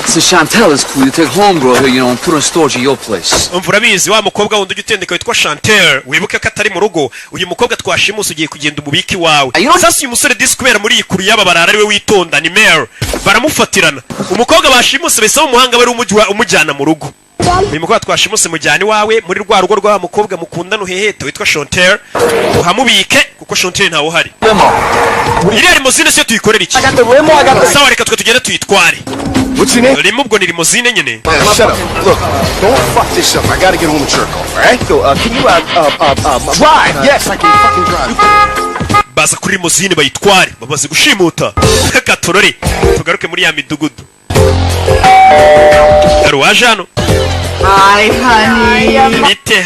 So Chantel is cool, you take homegirl here, you know, and put her in storage at your place. umva urabizi wa mukobwa wundi ujya utendeka witwa Chantel wibuke ko atari mu rugo uyu mukobwa twashimuse ugiye kugenda umubiki wawe sasa uyu musore disi kubera muri iyi kuru y'aba barara ariwe witonda ni Mary baramufatirana umukobwa bashimuse bahise umuhanga bari umujyana mu rugo uyu mukobwa twashimuse mujyana iwawe muri rwa rugo rwa mukobwa mukundana uheheta witwa Chantel uhamubike kuko Chantel ntawe uhari iriya limozine siyo tuyikorera iki sawa reka twe tugende tuyitware What's your name? rimwe ubwo ni limozine nyine Shut up. Look, don't fuck this up. I gotta get home and jerk off, alright? Yo, can you, ride? Yes, I can fucking drive. baza kuri limozine bayitware bamaze gushimuta katorore tugaruke muri ya midugudu waje hano Hi, honey. bite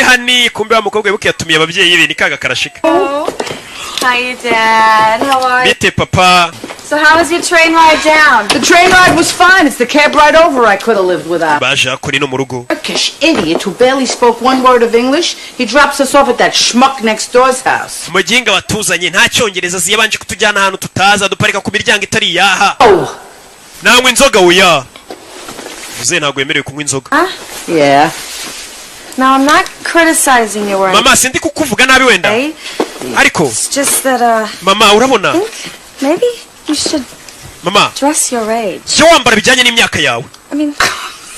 hani kumbe wa mukobwa wibuke yatumiye ababyeyi be ni kaga karashika Hi, Dad. How are you? bite papa So how was your train ride down? The train ride was fine. It's the cab ride over I could have lived without. baje akuri no mu rugo Turkish idiot who barely spoke one word of English. He drops us off at that schmuck next door's house. umujinga watuzanye nta cyongereza ziyabanje kutujyana ahantu tutaza duparika ku miryango itari yaha nanywa inzoga uya uze ntabwo yemerewe kunywa inzoga Yeah. Now I'm not criticizing your work. mama sindi kukuvuga nabi wenda ariko It's just that mama urabona maybe you should mama dress your age. cyo wambara bijyanye n'imyaka yawe I mean,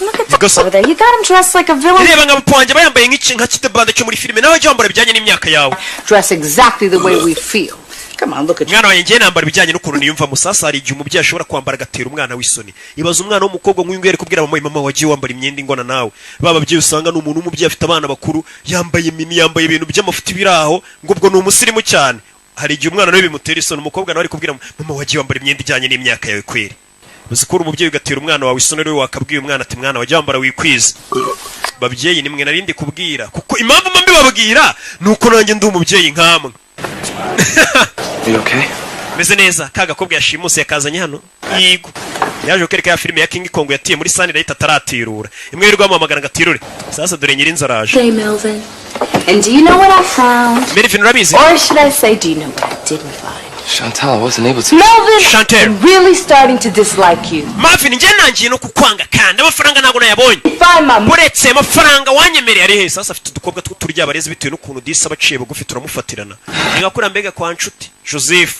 look at that over there. You got him dressed like a villain. reba nka papa wanjye bayambaye nka kitebande cyo muri filime nawe jya wambara bijyanye n'imyaka yawe Dress exactly the way we feel. Come on, look at you. mwana wanjye nambara bijyanye n'ukuntu niyumva musasa hari igihe umubyeyi ashobora kwambara agatera umwana w'isoni ibaza umwana w'umukobwa nk'uyu nguyu ari kubwira mama wagiye wambara imyenda ingona nawe baba babyeyi usanga ni umuntu w'umubyeyi afite abana bakuru yambaye mini yambaye ibintu by'amafuti biri aho ngo ubwo ni umusirimu cyane hari igihe umwana nawe bimutera isoni umukobwa nawe ari kubwira mama wagiye wambara imyenda ijyanye n'imyaka yawe kweri uzi ko uri umubyeyi ugatera umwana wawe isoni rero wakabwiye umwana ati mwana wagiye wambara wikwiza babyeyi nimwe narindi kubwira kuko impamvu mbi babwira nuko nanjye ndi umubyeyi nkamwe You okay? meze neza ka gakobwa yashimuse yakazanye hano yigo yaje ukereka ya filime ya King Kong yatiye muri Sunlight ataratirura imwe yirirwa amamagana ngatirure sasa dore nyiri inzaraje Hey, Melvin. And do you know what I found? Melvin urabizi Or should I say, do you know what I didn't find? Chantal, I wasn't able to. Melvin, Chantel. I'm really starting to dislike you. Marvin njye nangiye no kukwanga kandi amafaranga ntago nayabonye Find my uretse amafaranga wanyemereye ari he sasa afite udukobwa turya abarezi bitewe n'ukuntu disa baciye bugufi turamufatirana ngakura mbega kwa nshuti Joseph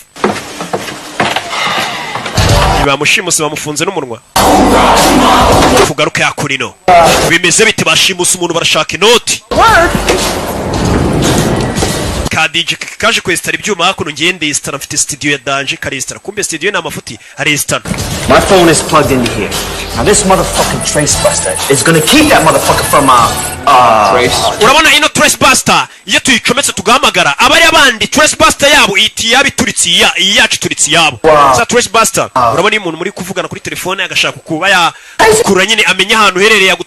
bamushimuse bamufunze n'umunwa kugaruka yakurino bimeze bite bashimuse umuntu barashaka inoti kadije kaje kwestara ibyuma hakuno ngende istara mfite studio ya Danje karestara kumbe studio na amafuti arestara My phone is plugged in here. Now this motherfucking Trace Buster is gonna keep that motherfucker from Trace. urabona ino Trace Buster iyo tuyicometse tugahamagara abari abandi Trace Buster yabo iti yabituritse iyi yacu turitse yabo za Trace Buster urabona umuntu muri kuvugana kuri telefone agashaka kuba ya kura nyine amenya ahantu herereye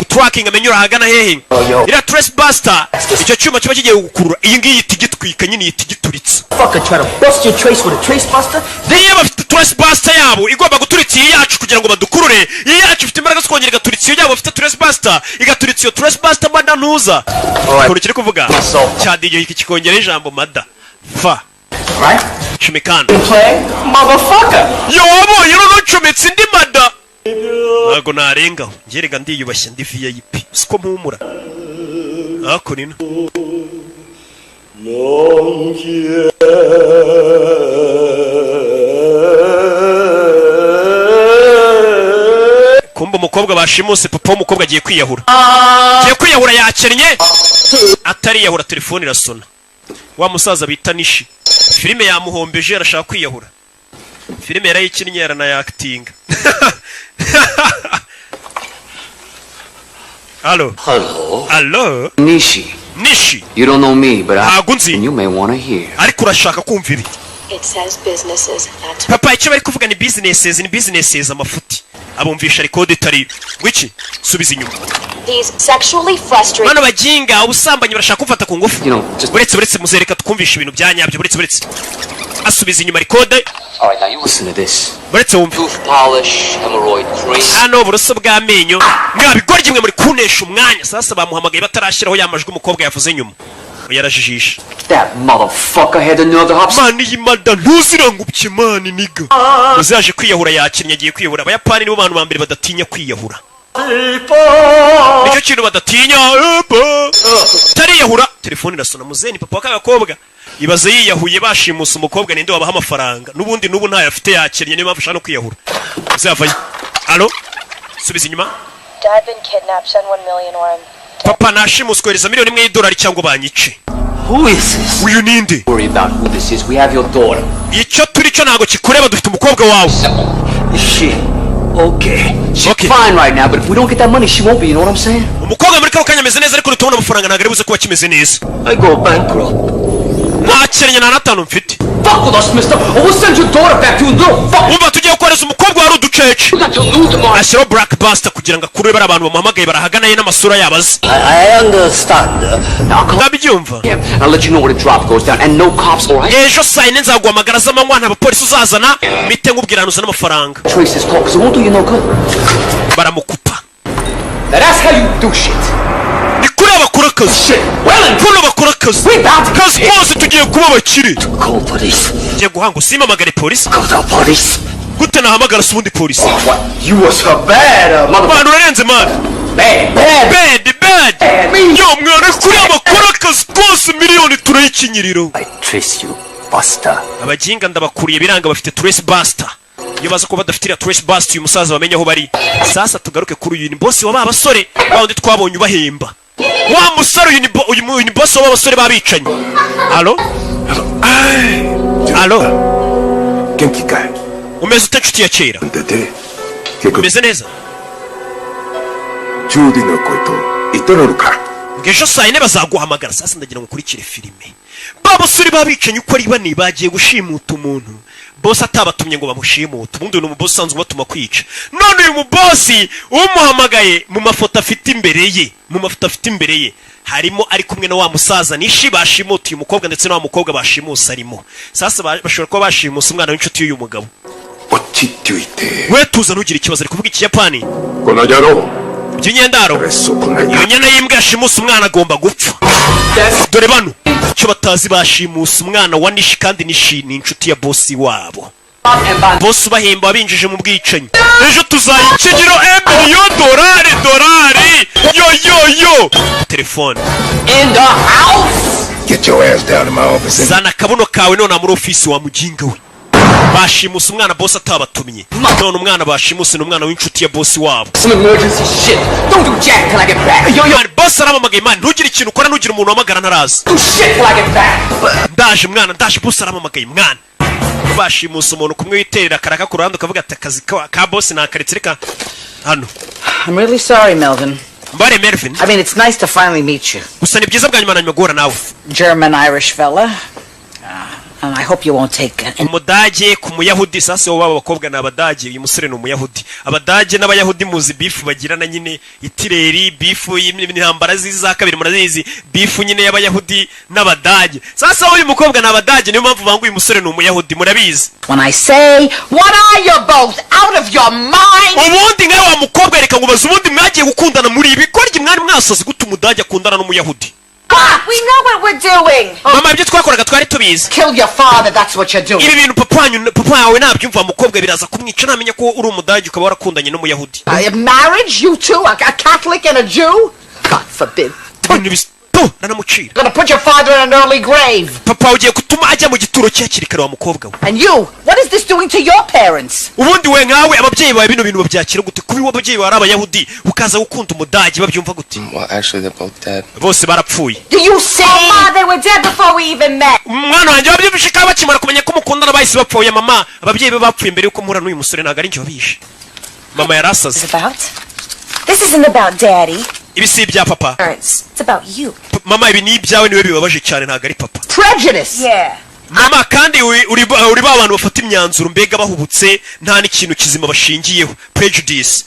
tracking amenya urahagana hehe ira Trace Buster icyo cyuma kiba kigiye gukurura iyi ngiyi itigitwika nyine itigituritse Fucker try to bust your trace with a Trace Buster. niyo bafite Trace Buster yabo igomba guturitsa iyi yacu kugira ngo badukurure iyi yacu ifite imbaraga zikongera igaturitsa iyo yabo bafite Trace Buster igaturitsa iyo Trace Buster mada ntuza ukuntu kiri kuvuga cya DJ iki kikongera ijambo mada fa Right? Chumikana. Play, motherfucker. Yo wabonye rero ncometse indi mada. Ntago narengaho. Ngerega ndiyubashye ndi VIP. Siko mpumura. Ako nino. Kumba umukobwa bashimuse papa w'umukobwa agiye kwiyahura. Agiye kwiyahura yakennye. Atari yahura telefone irasona. Wa musaza bita Nishi. Filime yamuhombeje arashaka kwiyahura. Filime yarayikinnye yarana acting. Hello. Hello. Hello. Nishi. Nishi. You don't know me, but Agunzi. You may want to hear. Ariko urashaka kumva ibi. It says businesses. That's Papa icyo bari kuvuga ni businesses amafuti. Abumvisha record itari wiki subiza inyuma. These sexually frustrated. Bano bajinga ubusambanyi barashaka kumfata ku ngufu. Buretse muzereka tukumvisha ibintu byanyabyo buretse. Asubiza inyuma record. All right, now you listen to this. Buretse wumva. Tooth polish, hemorrhoid cream. Hano buroso bw'amenyo. Mwabigorye mwe muri kunesha umwanya. Sasa bamuhamagaye batarashyiraho yamajwi umukobwa yavuze nyuma. Yarajijisha. That motherfucker had the nerve to hop. Man yimada ntuzirangubye man niga. Uzaje kwiyahura yakinnye agiye kwiyahura. Abayapani nibo bantu bambere badatinya kwiyahura. Nicyo kintu badatinya. Tariyahura. Telefone irasona muzeni papa w'akagakobwa. Ibaze yiyahuye bashimusa umukobwa ninde wabaha amafaranga. Nubundi nubu ntayo afite yakinnye niyo mpamvu ashaka no kwiyahura. Uzavaye. Allo? Subiza inyuma. Dad been kidnapped. Send 1 million or Papa nashimuswe $1 million cyangwa banyice. Who is this? Uyu ninde? Worry about who this is. We have your daughter. Icyo turi cyo ntago kikureba dufite umukobwa wawe. She. Okay. She's fine right now, but if we don't get that money, she won't be. You know what I'm saying? Umukobwa muri kanya ameze neza ariko rutubona amafaranga ntago aribuze kuba kimeze neza. I go bankrupt. Ntakenye na natanu mfite. Fuck with us, mister, or we'll send your daughter back to you, little fuck. Umva tugiye gukoreza umukobwa wari uducece. Ashyiraho Blackbuster kugira ngo akurure bari abantu bamuhamagaye barahaganaye n'amasura yabaze. I understand. Now come. Ndabyumva. I'll let you know when the drop goes down and no cops, all right? Ejo saa 4 nzaguhamagara z'amanywa nta bapolisi uzazana mite nkubwirana uzana amafaranga. Trace his call, because it won't do you no good. Baramukupa. Now that's how you do shit. Nikuri abakora akazi. Kuno bakora akazi. Kazi kose tugiye kuba bakire. Call police. Tugiye guhanga usimamagare polisi. Call the police. Gute nahamagara subundi polisi. What? You was so bad, motherfucker. Urarenze man. Bad. Yo mwana kuri abakora akazi kose miliyoni turayikinyiriro. I trace you, Buster. Abajinga ndabakuriye biranga bafite Trace Buster. Iyo baza ko badafitira Trace Buster uyu musaza bamenye aho bari. Sasa tugaruke kuri uyu ni boss wa babasore bawundi twabonye ubahemba. Wa musaro uyu ni boss wa babasore babicanye. Allo? Allo? Genki kai. Umeze utacuti ya kera. Umeze neza. Judy no koito itororuka. Ngejo saa 4 bazaguhamagara sasa ndagira ngo kurikire filime. Babasore babicanye uko ari bane bagiye gushimuta umuntu. Boss atabatumye ngo bamushimuta. Ubundi uyu muboss sanzwe batuma kwica. None uyu mubossi umuhamagaye mu mafoto afite imbere ye. Harimo ari kumwe na wa musaza Nishi bashimuta uyu mukobwa ndetse na wa mukobwa bashimusa arimo. Sasa bashobora kuba bashimusa umwana w'inshuti y'uyu mugabo. We tuza nugira ikibazo ari kuvuga ikiyapani. Konajaro. By'inyendaro. Iyo nyana y'imbwa yashimusa umwana agomba gupfa. Dore bano cyo batazi bashimusa umwana wa Nishi kandi Nishi ni inshuti ya boss wabo. Boss bahemba babinjije mu bwicanyi. Ejo tuzayikigiro $1 million. Yo. Telefone. In the house. Get your ass down to my office. Zana kabuno kawe none muri office wa mujinga we. Bashimusa umwana boss atabatumye. None umwana bashimusa n'umwana w'inshuti ya boss wabo. Some emergency shit. Don't do jack till I get back. Yo boss aramamagaye man ntugire ikintu ukora nugira umuntu wamagara ntaraza. Do shit till I get back. Ndaje boss aramamagaye mwana. Bashimusa umuntu kumwe witerera karaka ku ruhande ukavuga ati akazi ka boss nakaretse reka hano. I'm really sorry, Melvin. Mbare Melvin. I mean, it's nice to finally meet you. Gusa ni byiza bwanyuma nanyuma guhura nawe. German Irish fella. And I hope you won't take it. Umudage ku muyahudi sasa wo baba bakobwa na abadage uyu musore ni umuyahudi. Abadage n'abayahudi muzi beef bagirana nyine itireri beef y'intambara ziza kabiri murazizi beef nyine y'abayahudi n'abadage. Sasa uyu mukobwa na abadage niyo mpamvu bangu uyu musore ni umuyahudi murabizi. When I say, what are you both out of your mind? Ubundi nkawe wa mukobwa reka ngubaza ubundi mwagiye gukundana muri ibi korye mwari mwasaze gute umudage akundana n'umuyahudi. We know what we're doing. Mama, ibyo twakoraga twari tubizi. Kill your father, that's what you're doing. Ibi bintu papa wawe nabyumva mukobwa biraza kumwica namenya ko uri umudage ukaba warakundanye n'umuyahudi. Marriage, you two, a Catholic and a Jew? God forbid. Nanamucira. Gonna put your father in an early grave. Papa ugiye kutuma ajya mu gituro cyakiri kare wa mukobwa we. And you, what is this doing to your parents? Ubundi we nkawe ababyeyi bawe bino bintu babyakira gute kubi wababyeyi bawe ari abayahudi ukaza gukunda umudage babyumva gute? Well, actually they're both dead. Bose barapfuye. Do you say? Oh, Ma, they were dead before we even met. Mwana wanjye wabyumvishe ka bakimara kumenya ko mukundana bahise bapfuye mama ababyeyi be bapfuye mbere yuko muhura n'uyu musore ntago ari njye wabishe. Mama yarasaze. This isn't about Daddy. Ibi si ibya papa. It's about you. Mama ibi ni ibyawe niwe bibabaje cyane ntago ari papa. Prejudice. Yeah. Mama kandi uri ba abantu bafata imyanzuro mbega bahubutse nta n'ikintu kizima bashingiyeho. Prejudice.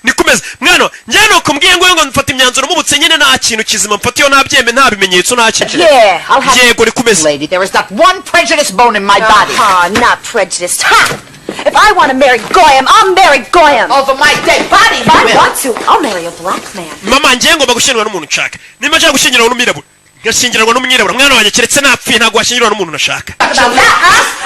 Nikomeza mwana njye no kumbwiye ngo mfata imyanzuro mubutse nyine nta kintu kizima mfatiyo nabyembe nta bimenyetso nta kintu. Yeah, I'll have. Yego nikomeza. Lady, there is not one prejudice bone in my body. Not prejudiced. Ha! If I want to marry Goyam, I'll marry Goyam. Over my dead body, If I want to, I'll marry a black man. Mama njye ngomba gushyingirwa n'umuntu nshaka. Nimba nshaka gushyingirwa n'umwirabura. Gashyingirwa n'umwirabura mwana wanjye keretse napfuye ntago washyingirwa n'umuntu nashaka.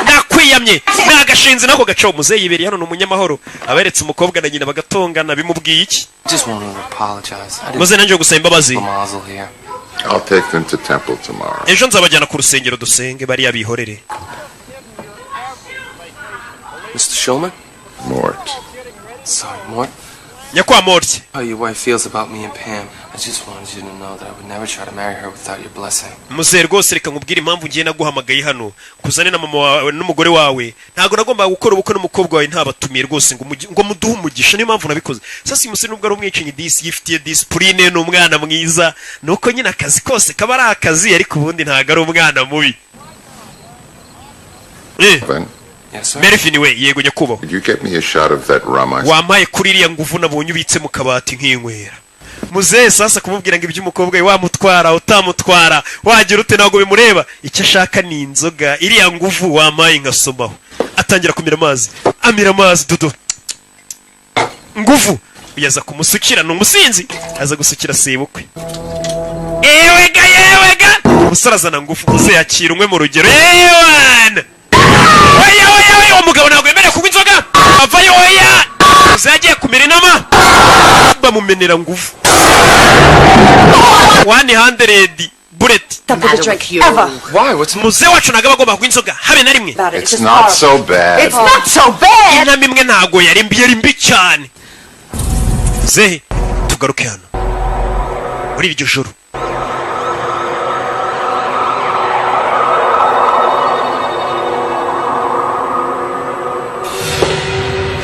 Nakwiyamye nagashinze nako gaco muzeyi yiberi hano n'umunyamahoro aberetse umukobwa na nyina bagatongana bimubwiye iki? Just want to apologize. Muze nanjye gusaba imbabazi. I'll take them to temple tomorrow. Ejo nzabajyana ku rusengero dusenge bari abihorere. Mr. Shulman? Mort. Sorry, Mort. Nyakwa Mort. How your wife feels about me and Pam. I just wanted you to know that I would never try to marry her without your blessing. Muze rwose reka nkubwire impamvu ngiye naguhamagaye hano kuzane na mama wawe n'umugore wawe ntago nagomba gukora ubukwe n'umukobwa wawe ntabatumiye rwose ngo muduhe umugisha niyo mpamvu nabikoze. Sasa uyu musore nubwo ari umwicanyi disi yifitiye discipline n'umwana mwiza nuko nyine akazi kose kaba ari akazi ariko ubundi ntago ari umwana mubi. Yes, sir. Mervin we yego nyakubaho. Did you get me a shot of that rum I wampaye kuri iriya nguvu nabonye ubitse mu kabati nk'inkwera. Muze sasa kumubwira ngo iby'umukobwa we wamutwara utamutwara wagira ute ntago bimureba icyo ashaka ni inzoga iriya nguvu wampaye nkasomaho atangira kumira amazi amira amazi dodo nguvu uyaza kumusukira n'umusinzi aza gusukira sebukwe. Ewega umusore azana nguvu muze yakira umwe mu rugero yewana oya umugabo ntabwo yemerewe kunywa inzoga avayo oya uzagiye kumira inama bamumenera nguvu 100 bullet. Why? What's muze wacu ntago bagomba kunywa inzoga habe na rimwe. It's not so bad. It's not so bad. Inama imwe ntago yari mbi cyane. Zehe tugaruke hano muri iryo joro.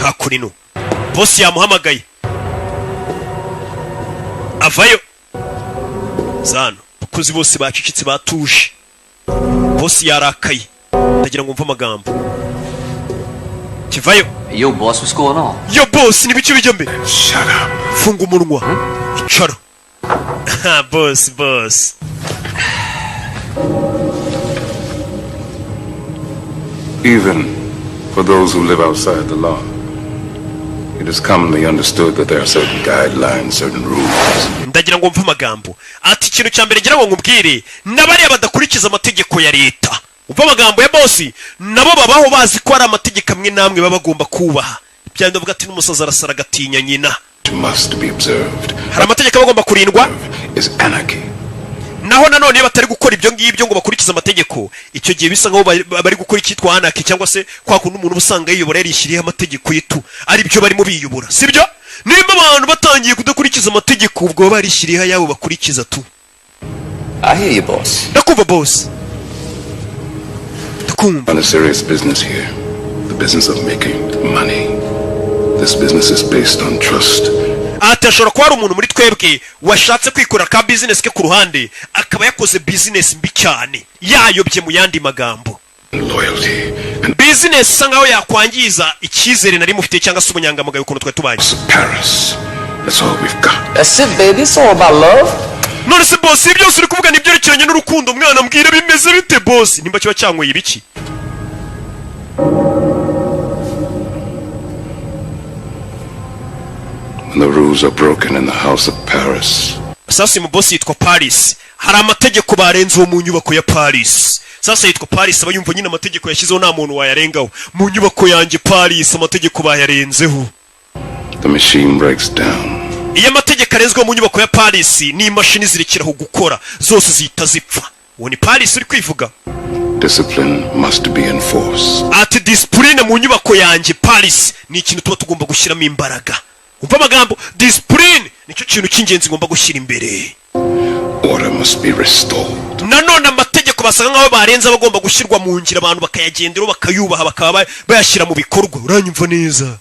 Hakurino bosi yamuhamagaye avayo zano bakuzi bose bacicitse batuje bosi yarakaye ndagira ngo mve amagambo kivayo. Yo boss, what's going on? Yo boss nibiki bijya mbere? Shut up. Funga umunwa. Icara. boss. Even for those who live outside the law, it is commonly understood that there are certain guidelines, certain rules. Ndagira ngo mve amagambo ati ikintu cya mbere ngira ngo nkubwire n'abariya badakurikiza amategeko ya leta. Umva amagambo ya bosi nabo babaho bazi ko ari amategeko amwe namwe baba bagomba kubaha. Byanda vuga ati n'umusaza arasara gatinya nyina. Must be observed. Hari amategeko bagomba kurindwa. Is anarchy. Naho nanone batari gukora ibyo ngibyo ngo bakurikiza amategeko icyo gihe bisa nkaho bari gukora icyitwa anarchy cyangwa se kwa kuntu umuntu usanga yiyobora yarishyiriye amategeko yitu ari byo barimo biyobora sibyo. Nimba abantu batangiye kudakurikiza amategeko ubwo barishyiriye ayabo bakurikiza tu. I hear you, boss. Ndakumva boss. On a serious business here, the business of making money. This business is based on trust. Atashobora kuba ari umuntu muri twebwe washatse kwikorera ka business ke ku ruhande akaba yakoze business mbi cyane yayobye mu yandi magambo. Loyalty. Business sangaho yakwangiza icyizere nari mufite cyangwa se ubunyangamugayo ukuntu twe tubanye. Paris. That's all we've got. That's it, baby. It's all about love. None se boss ibyo uri kuvuga ni byerekeranye n'urukundo mwana mbwira bimeze bite boss nimba cyo cyangoye ibiki? When the rules are broken in the house of Paris. sasa mu boss yitwa Paris hari amategeko barenzeho mu nyubako ya Paris sasa yitwa Paris abayumva nyine amategeko yashyizeho nta muntu wayarengaho mu nyubako yanjye Paris amategeko bayarenzeho The machine breaks down. Iyo amategeko arenzweho mu nyubako ya Paris ni imashini zirekeraho gukora zose zihita zipfa uwo ni Paris uri kwivuga Discipline must be enforced. ati discipline mu nyubako yanjye Paris ni ikintu tuba tugomba gushyiramo imbaraga umva amagambo discipline nicyo kintu cy'ingenzi ngomba gushyira imbere Order must be restored. nanone amategeko basanga nk'aho barenze bagomba gushyirwa mu ngira abantu bakayagenderaho bakayubaha bakaba bayashyira mu bikorwa uranyumva neza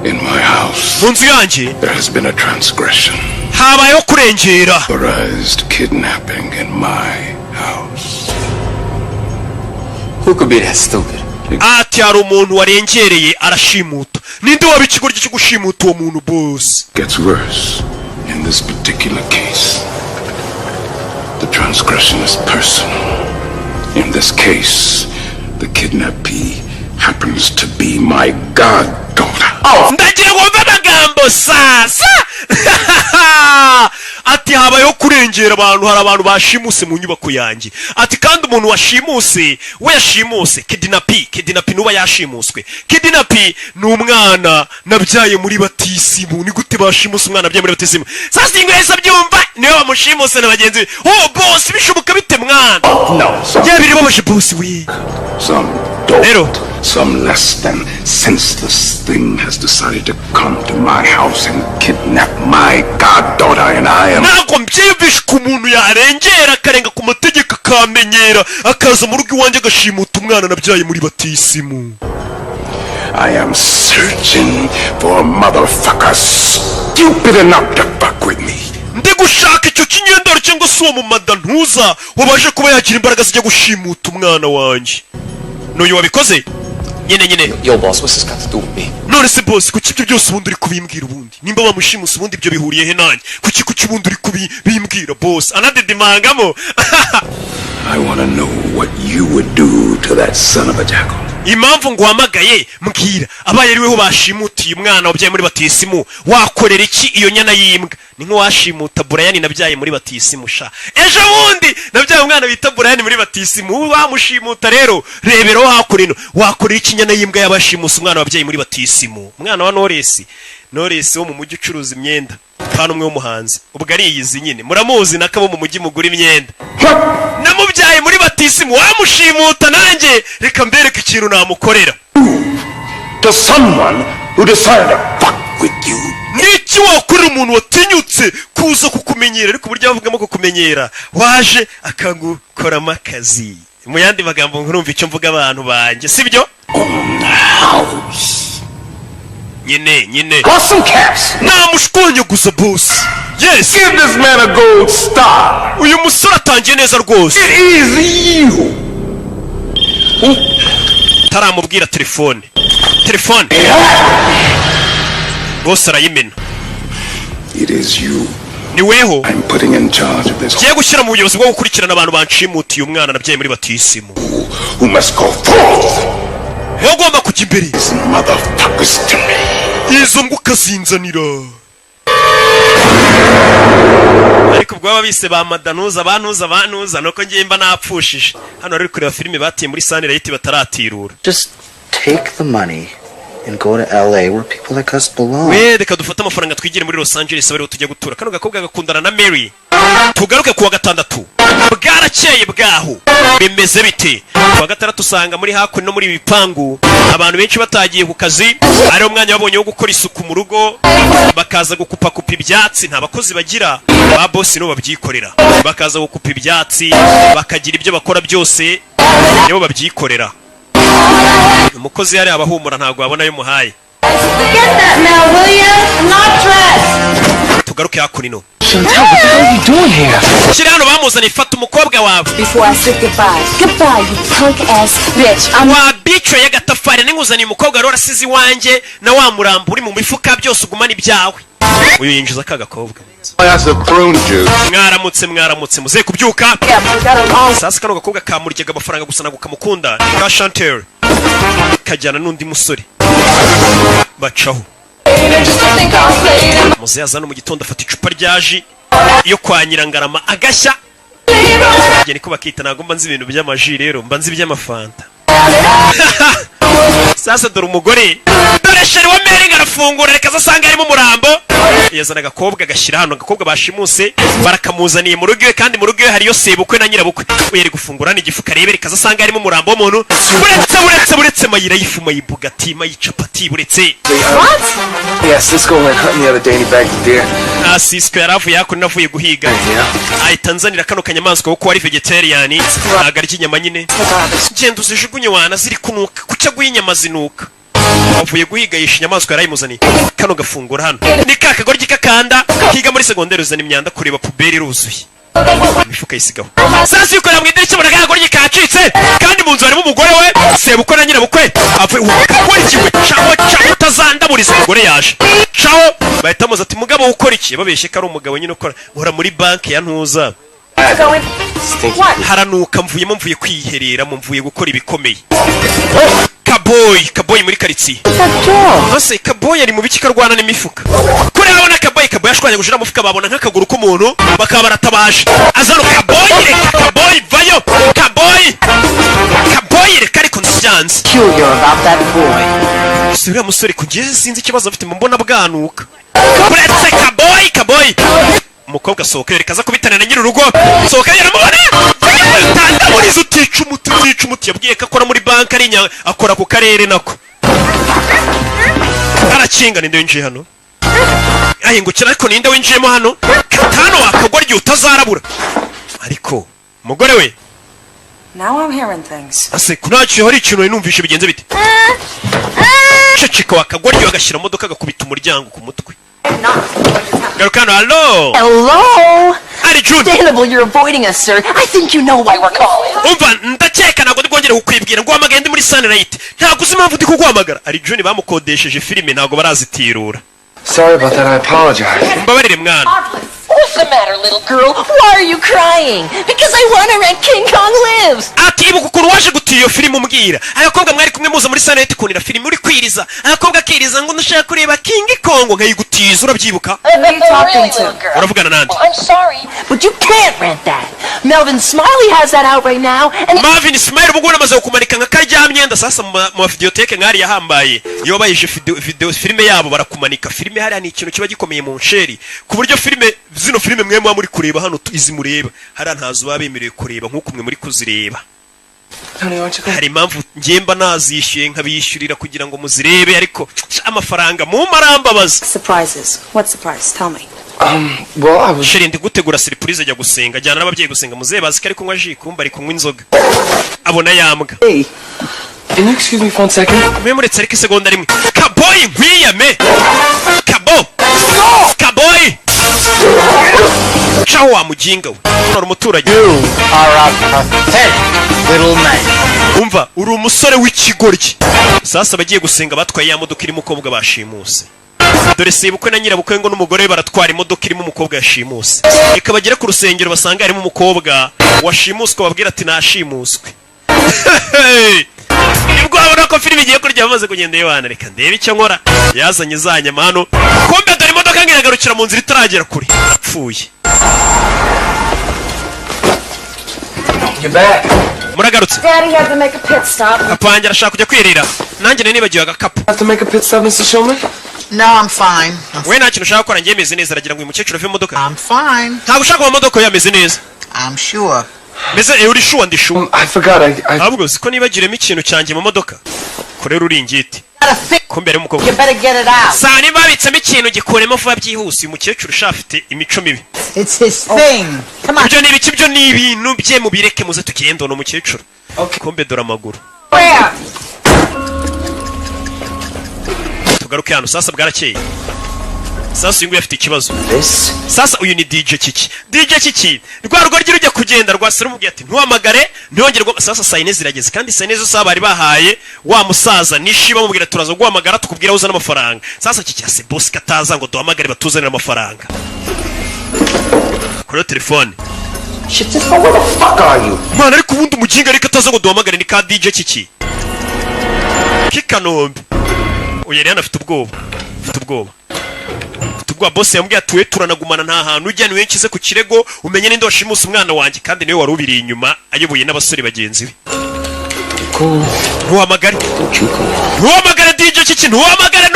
In my house, mu nzu yanjye there has been a transgression. habayeho kurengera Authorized kidnapping in my house. Who could be that stupid? ati hari umuntu warengereye arashimuta ninde waba ikigoryi cyo gushimuta uwo muntu boss Gets worse. In this particular case, the transgression is personal. In this case, the kidnappee happens to be my goddaughter. ndagira ngo mve amagambo sasa ati habayeho kurengera abantu hari abantu bashimuse mu nyubako yanjye ati kandi umuntu washimuse we yashimuse kidnapping nuba yashimuswe kidnapping ni umwana nabyaye muri batisimu ni gute bashimuse umwana nabyaye muri batisimu sasa ingweza byumva niwe bamushimuse na bagenzi be oh boss bishoboka bite mwana No, yabiri babaje boss we some dolt, some less than senseless thing has decided to come to my house and kidnap my goddaughter, and I am... ntabwo mbyiyumvisha ko umuntu yarengera akarenga ku mategeko akamenyera akaza mu rugo iwanjye agashimuta umwana nabyaye muri batisimu I am searching for a motherfucker stupid enough to fuck with me. ndi gushaka icyo kinyendaro cyangwa se uwo mumada ntuza wabaje kuba yagira imbaraga zijya gushimuta umwana wanjye n'uyu wabikoze nyine Yo, boss, what's this got to do with me? none se boss kuki ibyo byose ubundi uri kubimbwira ubundi nimba bamushimuse ubundi ibyo bihuriye he nanjye kuki ubundi uri kubimbwira boss anadedimangamo I want to know what you would do to that son of a jackal. impamvu nguhamagaye mbwira abaye ariweho bashimutiye umwana wabyaye muri batisimu wakorera iki iyo nyana y'imbwa ni nk'uwashimuta Burayani nabyaye muri batisimu sha ejo bundi nabyaye umwana bita Burayani muri batisimu wamushimuta rero rebero hakurino wakorera iki nyana y'imbwa yabashimuse umwana wabyaye muri batisimu umwana wa Knowless wo mu mujyi ucuruza imyenda kandi umwe w'umuhanzi ubwo ari iyizi nyine muramuzi nakabo mu mujyi mugura imyenda namubyaye muri batisimu wamushimuta nanjye reka mbereke ikintu namukorera To someone who decided to fuck with you. niki wakorera umuntu watinyutse kuza kukumenyera ariko uburyo bavugamo kukumenyera waje akangukoramo akazi mu yandi magambo nkurumva icyo mvuga abantu banjye sibyo nyine Awesome caps. namushkonye gusa boss yes Give this man a gold star. uyu musore atangiye neza rwose It is you. taramubwira telefone boss arayimena It is you. ni weho I'm putting in charge of this. giye gushyira mu buyobozi bwo gukurikirana abantu banshimutiye umwana nabyaye muri batisimu Who must go forth? wagomba kujya imbere These motherfuckers to me. izo mbwa ukazinzanira ariko ubwo baba bise ba madanuza banuza nuko ngiye mba napfushije hano rero kureba filime batiye muri Sunlight bataratirura Just take the money and go to LA where people like us belong. we reka dufate amafaranga twigire muri Los Angeles bari tujya gutura kano gakobwa gakundana na Mary tugaruke kuwa gatandatu bwarakeye bwaho bimeze bite kuwa gatandatu usanga muri hakuno no muri bipangu abantu benshi batagiye ku kazi ari umwanya wabonye wo gukora isuku mu rugo bakaza gukupa ibyatsi nta bakozi bagira ba boss no babyikorera bakaza gukupa ibyatsi bakagira ibyo bakora byose nibo babyikorera umukozi yari abahumura ntago abona yo muhaye tugaruke hakuno Chantal, what the hell are you doing here? kiri hano bamuzanye fata umukobwa wawe Before I say goodbye. Goodbye, you punk ass bitch. wa bico y'agatafari ninguzaniye umukobwa rero arasize iwanjye na wa murambo uri mu mifuka byose ugumana ibyawe uyu yinjiza aka gakobwa mwaramutse muze kubyuka sasa kano gakobwa kamuryaga amafaranga gusa nago kamukunda ka Chantel kajyana n'undi musore bacaho muzehe aza no mu gitondo afata icupa rya ji yo kwa Nyirangarama agashya njye niko bakita ntabwo mba nzi ibintu by'amaji rero mba nzi iby'amafanta sasa dore umugore dore sheri wa Mary arafungura reka asanga harimo umurambo yazana agakobwa agashyira hano agakobwa bashimuse barakamuzaniye mu rugo iwe kandi mu rugo iwe hariyo sebukwe na nyirabukwe yari gufungura n'igifuka rebe reka asanga harimo umurambo w'umuntu buretse mayira y'ifuma y'ibugati mayicapati buretse Yeah, Cisco went hunting the other day and he bagged a deer. Cisco yaravuye yako navuye guhiga ahita nzanira kano kanyamaswa kuko wari vegetarian agarya inyama nyine genda uzijugunye wana ziri kunuka kucya guyinyama zinuka avuye guhiga yisha inyamaswa yarayimuzaniye kano gafungura hano ni kakagoryi kakanda higa muri segonderi uzana imyanda kureba puberi ruzuye imifuka yisigaho sasa yuko namwe idirishya bona kakagoryi kacitse kandi mu nzu harimo umugore we sebukwe na nyirabukwe avuye ukurikiwe caho utazandaburiza umugore yaje caho bahita muza ati mugabo ukora iki babeshye ko ari umugabo nyine ukora uhora muri banki ya ntuza haranuka mvuye kwiherera mvuye gukora ibikomeye Kaboy muri karitsiye ase Kaboy ari mu biki karwana n'imifuka kuri abona Kaboy ashwanya gushira mufuka babona nk'akaguru k'umuntu bakaba baratabaje azano Kaboy vayo Kaboy reka ariko ndabyanze sura musore kugeze sinzi ikibazo afite mu mbona bwanuka buretse Kaboy umukobwa sohoka reka aza kubitana na nyiri urugo sohoka yaramubona tandaburiza utica umuti yabwiye ko akora muri banki ari akora ku karere nako arakinga ninde winjiye hano ahingukira ariko ninde winjiyemo hano katano wakagoryi utazarabura ariko umugore we Now I'm hearing things. ase kunaciye hari ikintu numvishe bigenze bite ceceka wakagoryi wagashyira modoka agakubita umuryango ku mutwe Garukano, hello! Hello? Ari June! Understandable you're avoiding us, sir. I think you know why we're calling. Umva, ndakeka ntabwo ndikongera kukwibwira ngo wamagende muri Sunlight. Ntabwo uzi impamvu ndi kuguhamagara. Ari June bamukodesheje filime ntabwo barazitirura. Sorry about that, I apologize. Mbabarire mwana. What's the matter, little girl? Why are you crying? Because I want to rent King Kong Lives. Ati ibuka ukuntu waje gutira iyo filime umbwira. Agakobwa mwari kumwe muza muri Sunlight kunira filime uri kwiriza. Agakobwa akiriza ngo ndashaka kureba King Kong nkayigutiza urabyibuka. Uravugana nande? I'm sorry, but you can't rent that. Melvin Smiley has that out right now. And Marvin Smiley ubwo namaze kumanika nka karyamyenda sasa mu videoteke ngari yahambaye. Iyo bayije video filime yabo barakumanika. Filime hari ni ikintu kiba gikomeye mu nsheri. Ku buryo filime zino filime mwe muri kureba hano izi mureba hari ntazo babemerewe kureba nkuko mwe muri kuzireba hari impamvu ngemba nazishyuye nkabishyurira kugira ngo muzirebe ariko amafaranga mu marambabaza Surprises. What surprise? Tell me. Well, I was... Sheri ndi gutegura surprise ajya gusenga jyana n'ababyeyi gusenga muzehe bazi ko ari kunywa ji kumba ari kunywa inzoga abona yambwa Hey, can you excuse me for 1 second? mwe muretse ariko isegonda rimwe Kaboy nkwiyame Kaboy Ciao wa mujinga we uri umuturage umva uri umusore w'ikigoryi sasa bagiye gusenga batwaye ya modoka irimo umukobwa bashimuse dore sebukwe na nyirabukwe ngo n'umugore baratwara imodoka irimo umukobwa yashimuse reka bagere ku rusengero basanga harimo umukobwa washimuswe babwira ati nashimuswe nibwo babona ko filime igiye kurya bamaze kugenda yibana reka ndebe icyo nkora yazanye za nyama hano kumbe dore imodoka ngiragarukira mu nzira itaragera kure apfuye muragarutse Daddy had to make a pit stop. apangira arashaka kujya kwirira nanjye nari nibagiwe agakapu Have to make a pit stop, Mr. Shulman? No, I'm fine. we nta kintu ushaka gukora njye meze neza aragira ngo uyu mukecuru ave mu modoka I'm fine. ntabwo ushaka mu modoka we yameze neza I'm sure. meze uri shuwa ndi shuwa I forgot, ahubwo siko nibagiremo ikintu cyanjye mu modoka korera uringiti kumbe ari umukobwa you better get it out. saa niba babitsemo ikintu gikuremo vuba byihuse uyu mukecuru ushafite imico mibi It's his thing. Come on. ibyo ni ibiki byo ni ibintu bye mubireke muze tugende uno mukecuru kumbe dore amaguru tugaruke hano sasa bwarakeye sasa uyu nguyu afite ikibazo sasa uyu ni DJ Kiki rwa rugo rujya kugenda rwasira umubwiye ati ntuhamagare ntiyongerwa sasa saa yine zirageze kandi saa yine zose bari bahaye wa musaza nishiba mubwira turaza guhamagara tukubwira uzana amafaranga sasa Kiki ase boss kataza ngo duhamagare batuzanira amafaranga kuri telefone Where the fuck are you? Mana ariko ubundi umuginga ariko ataza ngo duhamagare ni ka DJ Kiki Kikanombe uyu yari afite ubwoba ubwoba boss yambwiye atuwe turanagumana nta hantu ujya niwe nkize ku kirego umenye ninde washimusa umwana wanjye kandi niwe wari ubiri inyuma ayoboye n'abasore bagenzi be ntuhamagare DJ Kiki ntuhamagare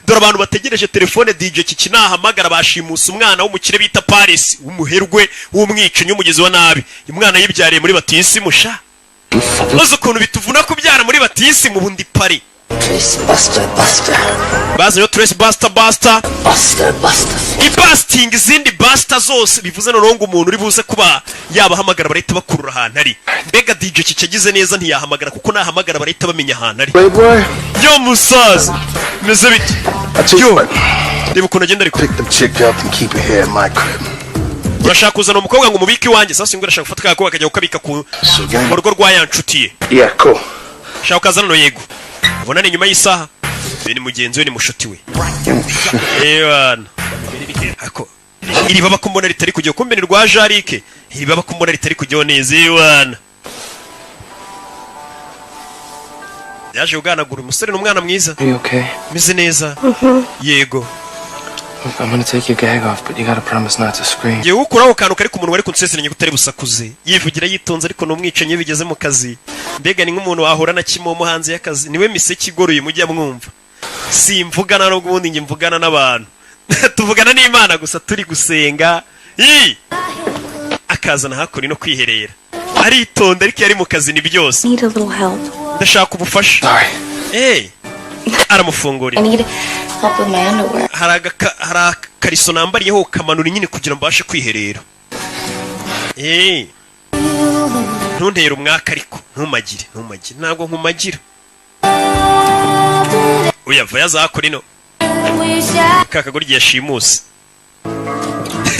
dore abantu bategereje telefone DJ Kiki nahamagara bashimusa umwana w'umukire bita Paris w'umuherwe w'umwicanyi w'umugizi wa nabi umwana yibyariye muri Batisi musha maze ukuntu bituvuna kubyara muri Batisi mu bundi pari baza yo Trace Buster ibasting izindi Buster zose bivuze no rongo umuntu uri buze kuba yabahamagara barahita bakurura ahantu ari mbega DJ Kiki agize neza ntiyahamagara kuko nahamagara barahita bamenya ahantu ari yo musaza meze bite yo reba ukuntu agenda ariko urashaka kuzana umukobwa ngo umubike iwanjye sasa ngo urashaka gufata kako akajya ukabika ku rugo rwa yanshutiye shaka kazana no yego ubona ni nyuma y'isaha ni mugenzi we ni mushuti we ewana ako iri baba kumbona ritari kujya kumbene rwa Jarike iri baba kumbona ritari kujya neza ewana yaje uganagura umusore n'umwana mwiza meze neza yego I'm gonna take your gag off, but you gotta promise not to scream. Yewe ukuraho kantu kari ku muntu wari kunsezeranya gutari busakuze yivugira yitonze ariko no mwicanye bigeze mu kazi mbega ni nk'umuntu wahora na kimomo hanze y'akazi niwe miseke igoroye mujya mwumva simvugana no gubundi nge mvugana n'abantu tuvugana n'Imana gusa turi gusenga akazana hakuri no kwiherera aritonda ariko yari mu kazi ni byose ndashaka ubufasha aramufungurira hari akariso nambariyeho kamanura nyine kugira ngo mbashe kwiherera ntuntera umwaka ariko ntumagire ntabwo nkumagira uyava yazakora ino kakagura igihe yashimuse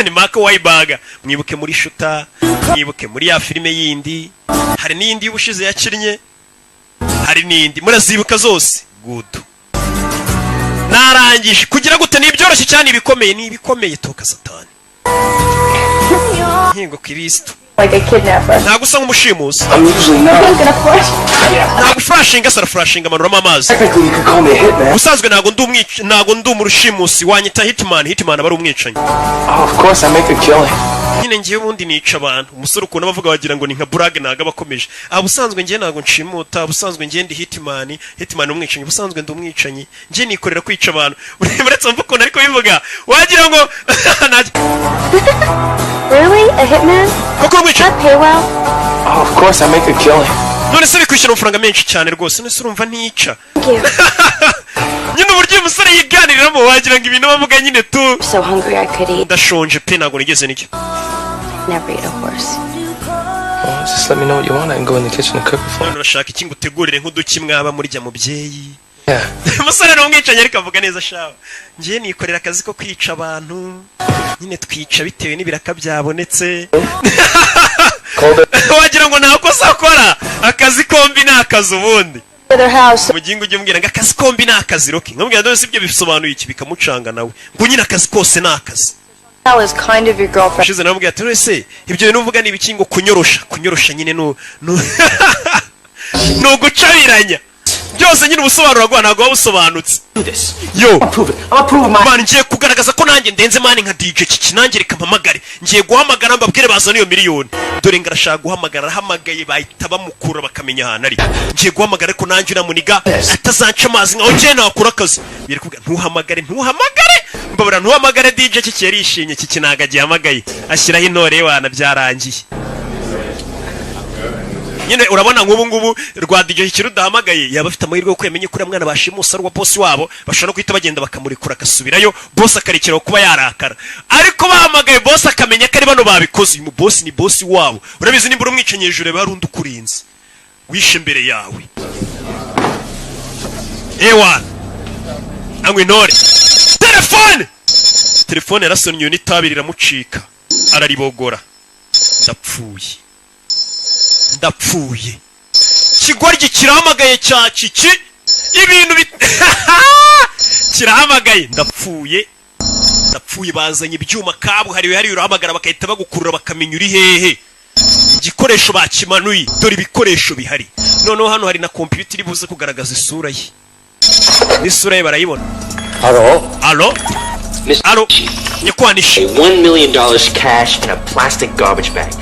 ni Mark Wahlberg mwibuke muri Shuta mwibuke muri ya filime yindi hari n'indi y'ubushize yakinnye hari n'indi murazibuka zose good narangije kugira gute nibyoroshye cyane ibikomeye toka satani nkingo Kristo ntago usa nk'umushimusi ntago flashinga sara flashinga amanuramo amazi usanzwe ntago ndi umurushimusi wanyita hitman aba ari umwicanyi nyine ngiye ubundi nica abantu umusore ukuntu bavuga bagira ngo ni nka burage ntago abakomeje ubusanzwe ngiye ntago nshimuta ubusanzwe ngiye ndi hitman umwicanyi ubusanzwe ndi umwicanyi ngiye nikorera kwica abantu uretse mvuga ukuntu ariko bivuga wagira ngo Really? A hitman? That pay well? Oh, of course, I make a killing. none se bikwishyura amafaranga menshi cyane rwose none se urumva ntica nyine uburyo umusore yiganiriramo wagira ngo ibintu bavuga nyine tu ndashonje pe ntabwo nigeze nicyo Just let me know what you want. I can go in the kitchen and cook for you. urashaka iki ngutegurire nk'uduki mwaba murya mubyeyi umusore n'umwicanyi ariko avuga neza shawe ngiye nikorera akazi ko kwica abantu nyine twica bitewe n'ibiraka byabonetse wagira ngo nta kosa akora akazi kombi ni akazi ubundi mugingo ujye mbwira ngo akazi kombi ni akazi roki nkubwira dore sibyo bisobanuye iki bikamucanga nawe ngo nyine akazi kose ni akazi shize namubwira ati ese ibyo bintu uvuga ni ibiki ngo kunyorosha nyine no gucabiranya byose nyine ubusobanuro bwa ntago wabusobanutse yo man ngiye kugaragaza ko nanjye ndenze mani nka DJ Kiki nanjye reka mpamagare ngiye guhamagara mbabwire bazana iyo miliyoni dore ngarashaka guhamagara ahamagaye bahita bamukura bakamenya ahantu ari ngiye guhamagara ko nanjye uramuniga atazanca amazi nkaho ngiye nakura akazi biri kuvuga ntuhamagare mbabura ntuhamagare DJ Kiki yarishimye Kiki naga gihamagaye ashyiraho intore wana byarangiye nyine urabona nk'ubu ngubu rwa DJ Kiki rudahamagaye yaba afite amahirwe yo kwemenya kuri mwana bashimusa rwa boss wabo bashobora no kwita bagenda bakamurekura akasubirayo boss akarekeraho kuba yarakara ariko bahamagaye boss akamenya ko ari bano babikoze uyu boss ni boss wabo urabizi nimba urumwicenye hejuru barundi ukurinze wishe imbere yawe ewa angwe intore telefone yarasonnye n'itabi riramucika araribogora ndapfuye kigoryi kirahamagaye cya Kiki ibintu kirahamagaye ndapfuye bazanye ibyuma kabuhariwe hari urahamagara bakahita bagukurura bakamenya uri hehe igikoresho bakimanuye dore ibikoresho bihari noneho hano hari na computer iri buze kugaragaza isura ye n'isura ye barayibona. Hello? Alo, nyakwanisha. $1 million cash in a plastic garbage bag.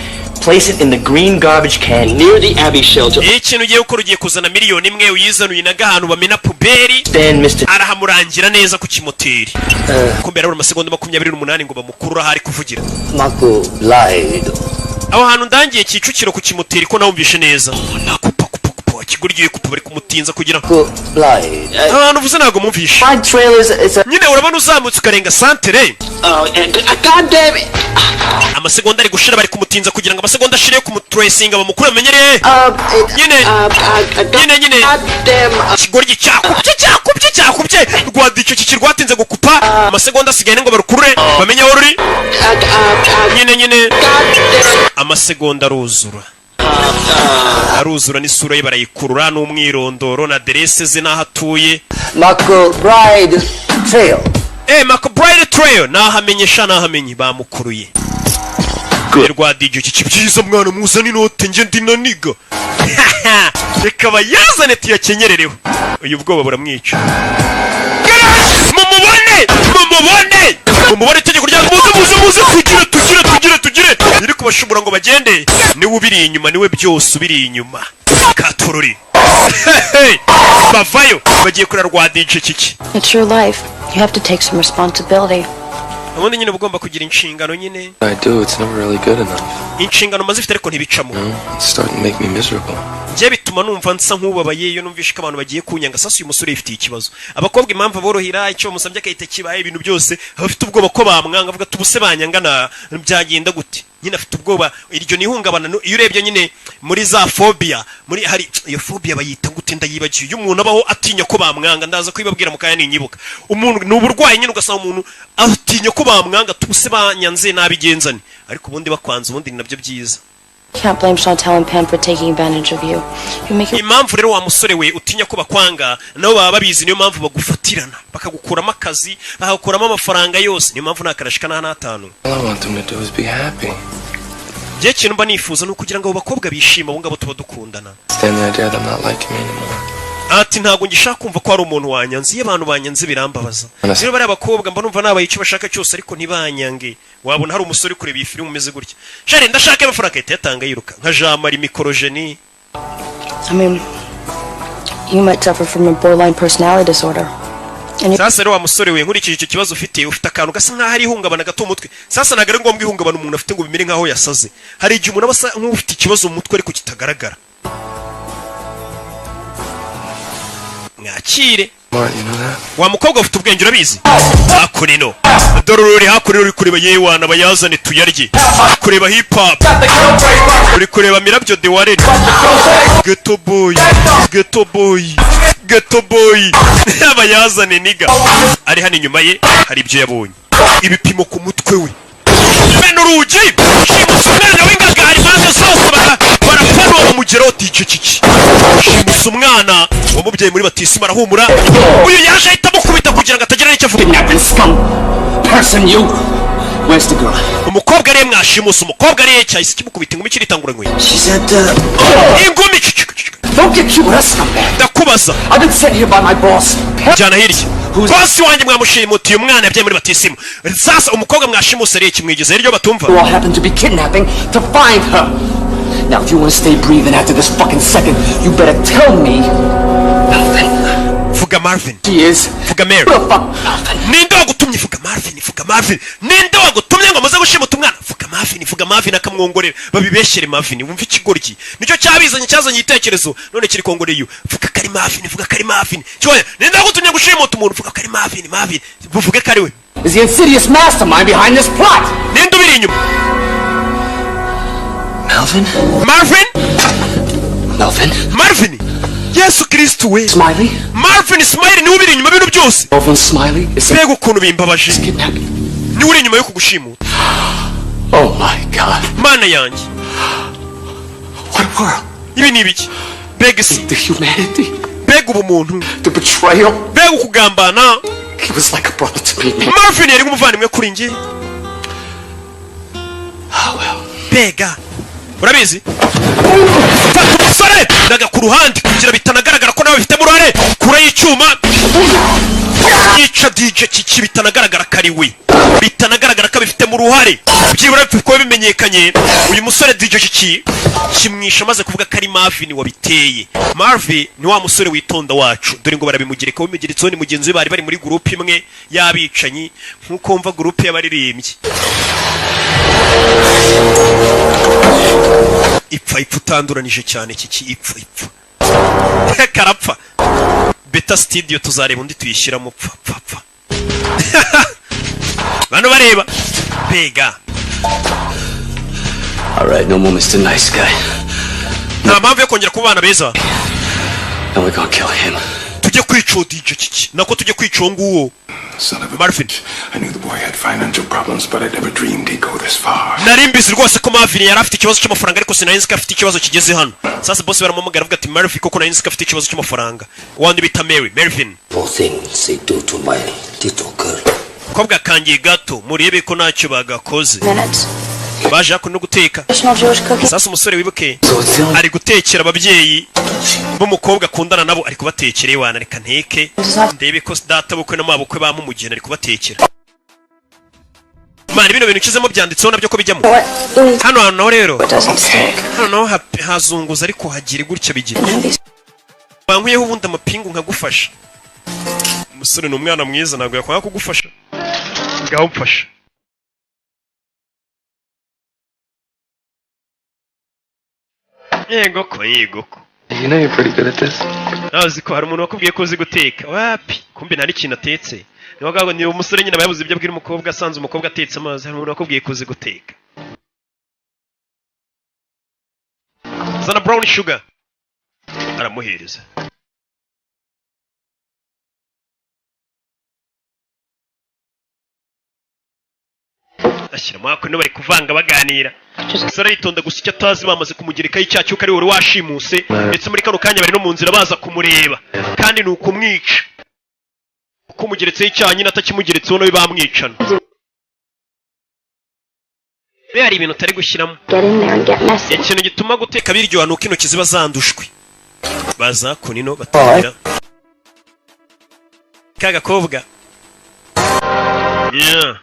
Place it in the green garbage can near the Abbey shelter. Ikintu ugiye gukora ugiye kuzana miliyoni imwe uyizanuye naga ahantu bamena puberi. Then Mr. arahamurangira neza ku kimoteri. Kumbe arabura amasegonda 28 ngo bamukurura hari kuvugira. Marco lied. Aho hantu ndangiye Kicukiro ku kimoteri ko nawumvishe neza. Nakupa kiguriye kupa bari kumutinza kugira ngo lied. Abantu vuze nago mumvishe. My trailers nyine urabona uzamutse ukarenga santere. God damn it. Amasegonda ari gushira bari kumutinza kugira ngo amasegonda ashire ku mutracinga bamukure amenyere. Nyine kigoryi cyakubye rwadico kikirwatinze gukupa amasegonda asigaye ngo barukurure bamenye aho ruri. Nyine amasegonda aruzura n'isura ye barayikurura n'umwirondoro na adresse ze naho atuye. McBride Trail. McBride Trail nahamenye bamukuruye. Rwa DJ kibyiza mwana muzana inote nge ndinaniga. Reka bayazane tuyakenyerereho. Uyu bwoba buramwica. Mumubone tegeko rya muze tugire. Iri kubashumura ngo bagende. Niwe ubiri inyuma niwe byose ubiri inyuma. Katururi. Bavayo bagiye kura rwa DJ kiki. It's your life. You have to take some responsibility. Ubundi nyine bugomba kugira inshingano nyine. I do, it's never really good enough. Inshingano mazifite ariko ntibicamo. It's starting to make me miserable. Je bituma numva nsa nkubabaye iyo numvishe ko abantu bagiye kunyanga sasa uyu musore yifitiye ikibazo. Abakobwa impamvu borohira icyo musambye akahita kibaye ibintu byose abafite ubwoba ko bamwanga avuga tubuse banyangana byagenda gute. Nyine afite ubwoba iryo nihungabana iyo urebye nyine muri za phobia muri hari iyo phobia bayita gute ndayibagiye iyo umuntu abaho atinya ko bamwanga ndaza kwibabwira mu kanya ninyibuka umuntu n'uburwayi nyine ugasanga umuntu atinya ko bamwanga tubuse banyanze nabigenzane ariko ubundi bakwanza ubundi nabyo byiza. Can't blame Chantal and Pam for taking advantage of you. You make impamvu rero wa musore we utinya ko bakwanga nabo baba babizi niyo mpamvu bagufatirana bakagukuramo akazi bakagukuramo amafaranga yose niyo mpamvu nakarashika na 5. All I want them to do is be happy. Je kintu mba nifuza no kugira ngo abakobwa bishima bo ngabo tuba dukundana. Stand there they're not liking me anymore. Ati ntago ngishaka kumva ko ari umuntu wanyanze abantu banyanze birambabaza. Rero bari abakobwa mba numva nabaye icyo bashaka cyose ariko ntibanyange. Wabona hari umusore kureba iyi filime umeze gutya. Shari ndashaka amafaranga yatanga yiruka nka Jean Marie Mikorogeni. I mean, you might suffer from a borderline personality disorder. Sasa rero wa musore we nkurikije icyo kibazo ufite akantu gasa nkaho ari ihungabana gato umutwe. Sasa nagare ngombwa ihungabana umuntu afite ngo bimere nkaho yasaze. Hari igihe umuntu abasa nk'ufite ikibazo mu mutwe ariko kitagaragara. Mwakire. Wa mukobwa ufite ubwenge urabizi. Hakurino. Dorori hakurino uri kureba yewana bayazane tuyarye. Kureba hip hop. Uri kureba mirabyo de warene. Ghetto boy. Bayazane niga. Ari hano inyuma ye hari ibyo yabonye. Ibipimo ku mutwe we. Beno rugi. Shimusumwana w'ingagari maze sose barapano mugero tice kiki. Shimusumwana wamubyaye muri batisi marahumura. Uyu yaje ahitamo kubita kugira ngo atagira n'icyo avuga. Person you. Where's the girl? Umukobwa ari mwashimusa umukobwa ari cyahise kimukubita ingumi kiritanguranywe. She said ingumi don't get you us from there. Ndakubaza. I've been sent here by my boss. Jana hirya. Boss wanjye mwamushimutiye umwana yabyaye muri batisimu. Sasa umukobwa mwashimusa ari kimwigeze iryo batumva. All happened to be kidnapping to find her. Now if you want to stay breathing after this fucking second, you better tell me. Fuga Marvin. She is. Fuga Mary. Ninde wagutumye Fuga Marvin. Ninde wagutumye ngo muze gushimuta umwana? Fuga Marvin akamwongorera. Babibeshere Marvin. Wumva ikigoryi. Nicyo cyazanye itekerezo. None kiri kongoreye. Fuga kari Marvin. Cyoya. Ninde wagutumye gushimuta umuntu? Fuga kari Marvin. Buvuge kari we. Is the insidious mastermind behind this plot? Ninde ubiri inyuma? Marvin. Yesu Kristo we. Smiley. Marvin Smiley ni ubiri inyuma bintu byose. Marvin Smiley is bego ukuntu bimbabaje. Ni uri inyuma yo kugushimuta. Oh my God. Mana yanjye. What world? Ibi ni ibiki? Bega si. The humanity. Bega ubumuntu. The betrayal. Bega ukugambana. He was like a brother to me. Marvin yari umuvandimwe kuri njye. Oh well. Bega. Urabizi? Fata umusore daga ku ruhande kugira bitanagaragara ko nawe bifite uruhare kure y'icyuma yica DJ Kiki bitanagaragara kariwe bitanagaragara ko bifite mu ruhare byibura bifite bimenyekanye uyu musore DJ Kiki kimwisha maze kuvuga ko ari Marvin wabiteye. Marvin ni wa musore witonda wacu dore ngo barabimugireka wimigiritso ni mugenzi we bari muri groupe imwe yabicanyi nkuko mva groupe y'abaririmbyi ipfa utanduranije cyane Kiki ipfa karapfa Beta Studio tuzareba undi tuyishyiramo pfa bano bareba pega. Alright, no more Mr. Nice Guy. Nta mpamvu yo kongera kubana beza. And we're gonna kill him. Tujye kwica DJ Kiki nako tujye kwica nguwo Marvin. I knew the boy had financial problems, but I never dreamed he'd go this far. Narimbizi rwose ko Marvin yari afite ikibazo cy'amafaranga ariko sinayinzi ko afite ikibazo kigeze hano. Sasa boss baramumagara avuga ati Marvin koko nayinzi ko afite ikibazo cy'amafaranga. Wandi bita Marvin. Poor things they do to my little girl. Kobwa kangiye gato murebe ko ntacyo bagakoze. Baje no guteka. Sasa umusore wibuke ari gutekera ababyeyi b'umukobwa akundana nabo ari kubatekera wana reka nteke ndebe ko data bukwe n'amabukwe bamumugena ari kubatekera. Mani bino bintu kizemo byanditseho nabyo ko bijyamo. Hano naho rero. Hano naho hazunguza ariko hagira gutya bigira. Bankwiyeho ubundi amapingu nkagufasha. Umusore n'umwana mwiza ntabwo yakwanga kugufasha. Ngaho mfasha. Yego ko. You know you're pretty good at this. Nazi ko hari umuntu wakubwiye ko uzi guteka. Wapi? Kumbe nari kintu atetse. Niho gago ni umusore nyine bayabuze ibyo abwira umukobwa asanze umukobwa atetse amazi. Hari umuntu wakubwiye ko uzi guteka. Zana brown sugar. Aramuhereza. Ashyiramo ako no bari kuvanga baganira. Sara yitonda gusa icyo atazi bamaze kumugereka y'icyacu kari wari washimuse ndetse muri kano kanya bari no mu nzira baza kumureba kandi ni ukumwica. Uko mugeretseho icyaha nyine atakimugeretseho no bamwicana. Be hari ibintu utari gushyiramo. Ikintu gituma guteka biryoha nuko intoki ziba zandushwe. Baza kunino batangira. Kaga kobwa. Yeah.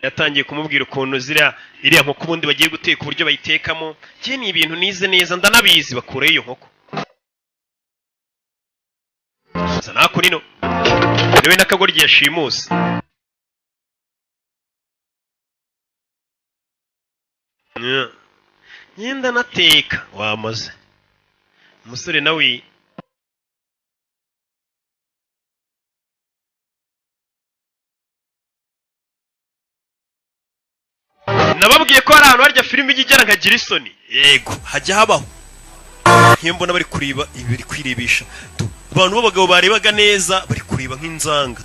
Yatangiye kumubwira ukuntu iriya nkoko ubundi bagiye guteka uburyo bayitekamo. Je ni ibintu nize neza ndanabizi bakure iyo nkoko. Sana kunino. Niwe nakagoryi yashimuse. Yenda nateka wamaze. Umusore nawe nababwiye ko hari ahantu harya filime igera nkagira isoni. Yego hajya habaho. Nkiyo mbona bari kuriba ibiri kwirebesha. Abantu b'abagabo barebaga neza bari kuriba nk'inzanga.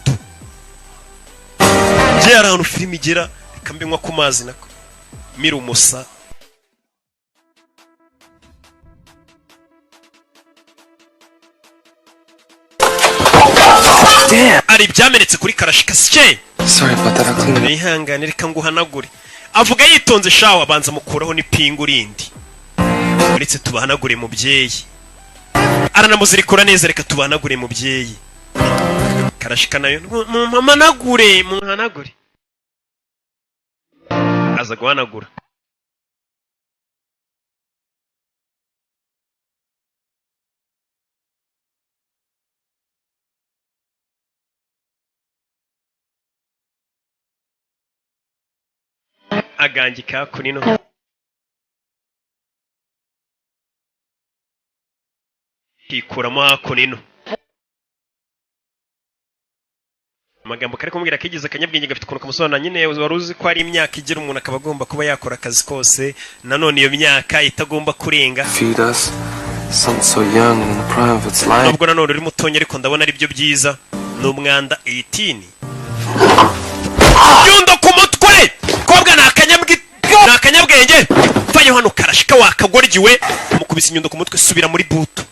Je hari ahantu filime igera ikambenywa ku mazi nako. Mira umusa. Ari byamenetse kuri karashika sike. Sorry about that, I'll clean it. Bihangane reka nguhanagure. Avuga yitonze shawa abanza mukuraho n'ipingu rindi. Uretse tubahanagure mubyeyi. Aranamuzirikura neza reka tubahanagure mubyeyi. Karashika nayo muhanagure. Aza guhanagura. Agangika kunino. Hikuramo kunino. Amagambo kare kumubwira kigize akanyabwenge gafite ukuntu kamusobanura nyine waruzi ko ari imyaka igira umuntu akaba agomba kuba yakora akazi kose nanone iyo myaka itagomba kurenga. Feed us. Something so young and in the prime of its life. Nubwo nanone uri mutonya ariko ndabona ari byo byiza. N'umwanda 18. Yundo ku mutwe. Kobwa nakanyabwenge. Vayo hano karashika wakagorgiwe mukubise inyundo ku mutwe subira muri buto.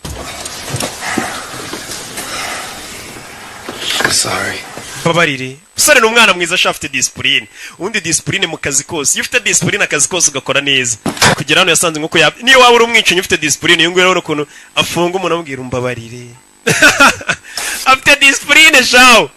Sorry. babarire usore n'umwana mwiza ashafite discipline undi discipline mu kazi kose iyo ufite discipline akazi kose ugakora neza kugira hano yasanze nko niyo waba uri umwicanyi ufite discipline yunguye rero ukuntu afunga umuntu amubwira umbabarire afite discipline shawo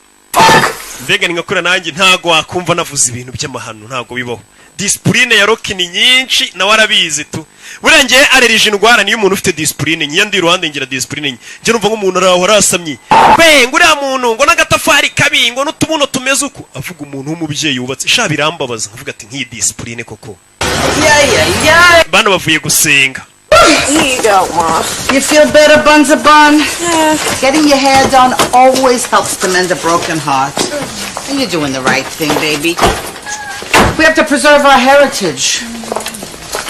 mbega ngakora nanjye ntago wakumva navuze ibintu by'amahano ntago bibaho discipline ya Rocky ni nyinshi na warabizi tu burengeye arerije indwara niyo umuntu ufite discipline nyandi ruhande ngira discipline nje numva nk'umuntu araho arasamye be nguriya muntu ngo nagatafari kabi ngo n'utubuno tumeze uko avuga umuntu w'umubyeyi yubatse sha birambabaza avuga ati nki discipline koko bana bavuye gusenga. Here you go, Ma. You feel better, Bunzabun? Yeah. Getting your hair done always helps to mend a broken heart. And you're doing the right thing, baby. We have to preserve our heritage.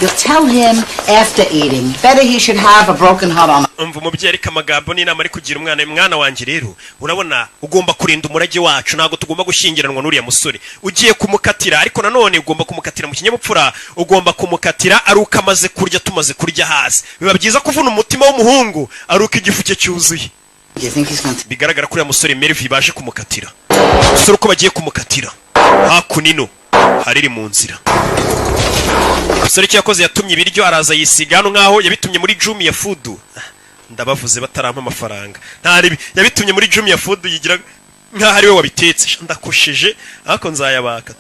You'll tell him after eating. Better he should have a broken heart on. Umva umubyeyi ariko amagambo n'inama ari kugira umwana wanje rero urabona ugomba kurinda umurage wacu ntago tugomba gushyingiranwa n'uriya musore ugiye kumukatira ariko nanone ugomba kumukatira mu kinyabupfura ugomba kumukatira aruka amaze kurya tumaze kurya hasi biba byiza kuvuna umutima w'umuhungu aruka igifu cye cyuzuye bigaragara kuri ya musore Melvin baje kumukatira musore uko bagiye kumukatira hakunino hariri mu nzira musore cyakoze yatumye ibiryo araza yisiga hano nkaho yabitumye muri Jumia Food ndabavuze batarampa amafaranga ntari yabitumye muri Jumia Food yigira nkaho ari we wabitetse ndakosheje ariko nzayabaka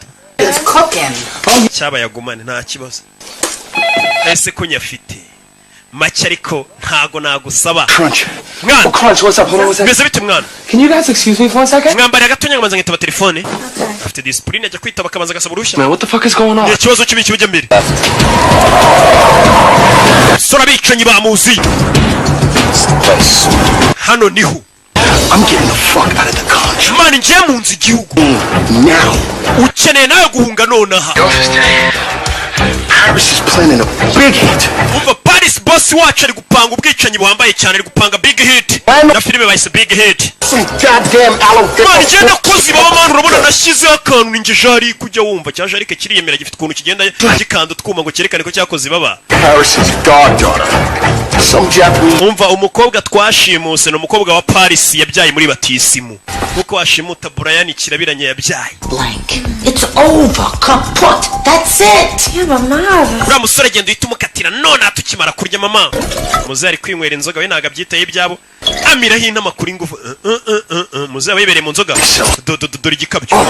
cyaba yagumane nta kibazo ese ko nyafite make ariko ntago nagusaba mwana Crunch, what's up? Hold on, what's beze bite mwana Can you guys excuse me for a second? mwambare gatonya ngamanza ngitaba telefone afite discipline ajya kwitaba kamanza gasaba urushya Man, what the fuck is going on? ikibazo cy'ibiki bijya mbere sora bicanyi bamuzi hano niho I'm getting the fuck out of the country. Man, nje mu nzi igihugu now. Ukeneye nawe guhunga nonaha. Paris is planning a big hit. Umva Paris boss wacu ari gupanga ubwicanyi buhambaye cyane ari gupanga big hit. Na filime bayise big hit. Some goddamn alligator. Man, je nakozi baba man urabona nashyize akantu ninge jari kujya wumva cya jari ke kiriyemera gifite ukuntu kigenda gikanda twuma ngo cyerekane ko cyakoze baba. Paris is goddaughter. Some Japanese. Umva umukobwa twashimuse no umukobwa wa Paris yabyaye muri batisimu. Kuko washimuta Brian kirabiranye yabyaye. Blank. It's over. Kaput. That's it. Yeah, mama. Ura musore genda uyitumukatira none atukimara kurya mama. Muze ari kwinywera inzoga we naga byitaye ibyabo. Amira hina makuri ngufu. Muze abayibere mu nzoga. Dore igikabyo.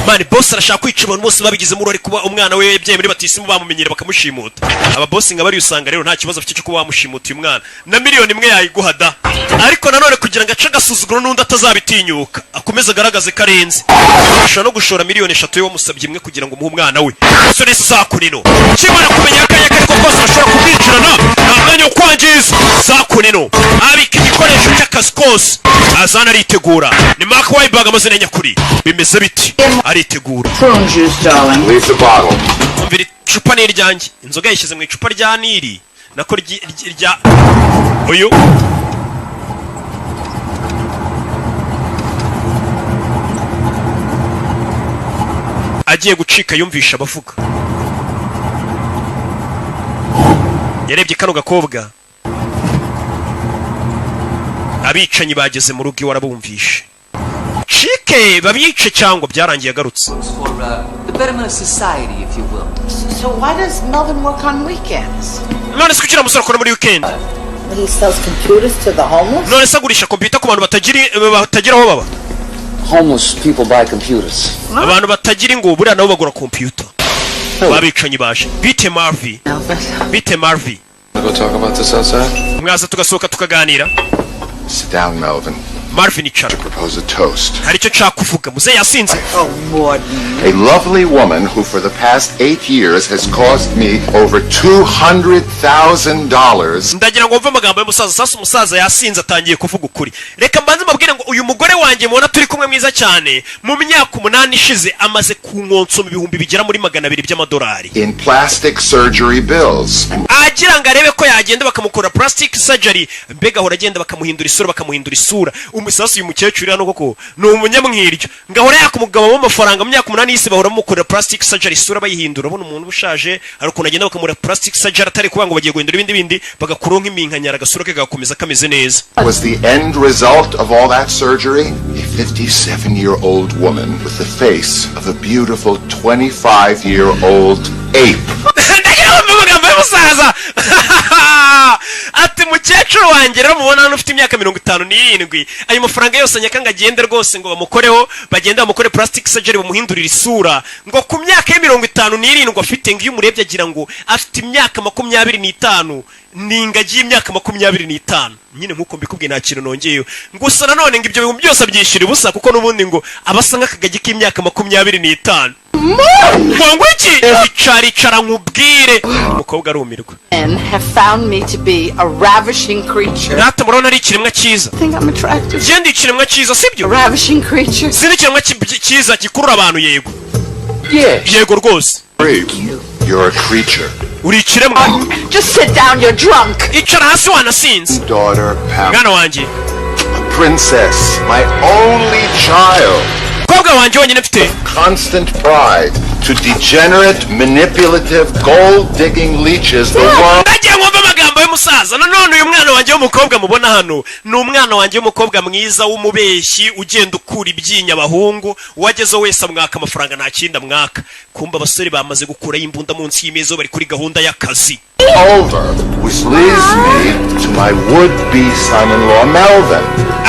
Mani boss arashaka kwica abantu bose babigize muri ari kuba umwana we yabyaye muri batisimu bamumenyera bakamushimuta. Aba boss ngabari usanga rero nta kibazo afite cyo kuba bamushimuta uyu mwana. Na miliyoni imwe yayiguhada. Ariko nanone kugira ngo ace gasuzuguro n'undi atazabitinyuka akomeza agaragaze karenze. Ashaka no gushora miliyoni 3 yo musabye imwe kugira ngo umuhe umwana we. So nese sakunino. Kimara kumenya akayaka ariko kose ashobora kubwicirana. Ntamwanya wo kwangiza sakunino. Abika igikoresho cy'akazi kose. Azana aritegura. Ni Mark Wahlberg amazina nyakuri. Bimeze biti. Aritegura. Prune juice, darling. Leave the bottle. Umvira icupa ni iryanjye. Inzoga yishyize mu icupa rya Nili. Nako rya uyu agiye gucika yumvisha abavuga. Yarebye kano gakobwa. Abicanyi bageze mu rugo iwarabumvishe. Chike babice cyangwa byarangiye agarutse. The betterment of society, if you will. So why does Melvin work on weekends? None se kugira musoro kora muri weekend. He sells computers to the homeless? None se agurisha computer ku bantu batagira aho baba. Homeless people buy computers. Abantu batagira ngo buriya nabo bagura computer. Babicanyi baje. Bite Marvy. Bite Marvy. Go talk about this outside. Mwaza tugasohoka tukaganira. Sit down, Melvin. Marvin icara. Propose a toast. Hari icyo cyakuvuga muze yasinze. Oh, Morton. A lovely woman who for the past 8 years has cost me over $200,000. Ndagira ngo mve amagambo y'umusaza sasa umusaza yasinze atangiye kuvuga ukuri. Reka mbanze mabwire ngo uyu mugore wanjye mubona turi kumwe mwiza cyane mu myaka 8 ishize amaze kunkonso mu bihumbi bigera muri $200 by'amadolari. In plastic surgery bills. Agira ngo arebe ko yagenda bakamukora plastic surgery mbega hora agenda bakamuhindura isura umusasu uyu mukecuru hano koko ni umunyamwiryo ngahora yaka umugabo w'amafaranga mu myaka 8 y'isi bahora bamukorera plastic surgery isura bayihindura abona umuntu ubushaje hari ukuntu agenda bakamura plastic surgery atari kuba ngo bagiye guhindura ibindi bagakuronka iminkanyara agasura ke gakomeza kameze neza. Was the end result of all that surgery? A 57-year-old woman with the face of a beautiful 25-year-old ape. Ati mukecuru wanjye rero mubona hano ufite imyaka 57 ayo mafaranga yose nyakanga agende rwose ngo bamukoreho bagenda bamukore plastic surgery bamuhindurira isura ngo ku myaka ya 57 afite ngo iyo umurebye agira ngo afite imyaka 25 n'ingagi y'imyaka 25 nyine nkuko mbikubwiye nta kintu nongeyeyo gusa nanone ngo ibyo bintu byose abyishira ubusa kuko nubundi ngo abasa nk'akagagi k'imyaka 25 ngo iki icara nkubwire umukobwa arumirwa. Men have found me to be a ravishing creature. Nata murona ari ikiremwa cyiza. I think I'm attractive. Je ndi ikiremwa cyiza sibyo? A ravishing creature. Sindi ikiremwa cyiza gikurura abantu yego. Yes. Yego rwose. You're a creature. Uri ikiremwa. Just sit down, you're drunk. Icara hasi wanasinze. Daughter Pam. Mwana wanjye. A princess, my only child. Kobwa wanjye wenyine mfite. Constant pride to degenerate, manipulative, gold-digging leeches the world. Ndagiye nkumva amagambo y'umusaza nanone uyu mwana wanjye w'umukobwa mubona hano ni umwana wanjye w'umukobwa mwiza w'umubeshyi ugenda ukura ibyinya abahungu wageze wese amwaka amafaranga nta kindi amwaka kumba abasore bamaze gukura imbunda munsi y'imeza bari kuri gahunda y'akazi. Over, which leads me to my would-be son-in-law Melvin.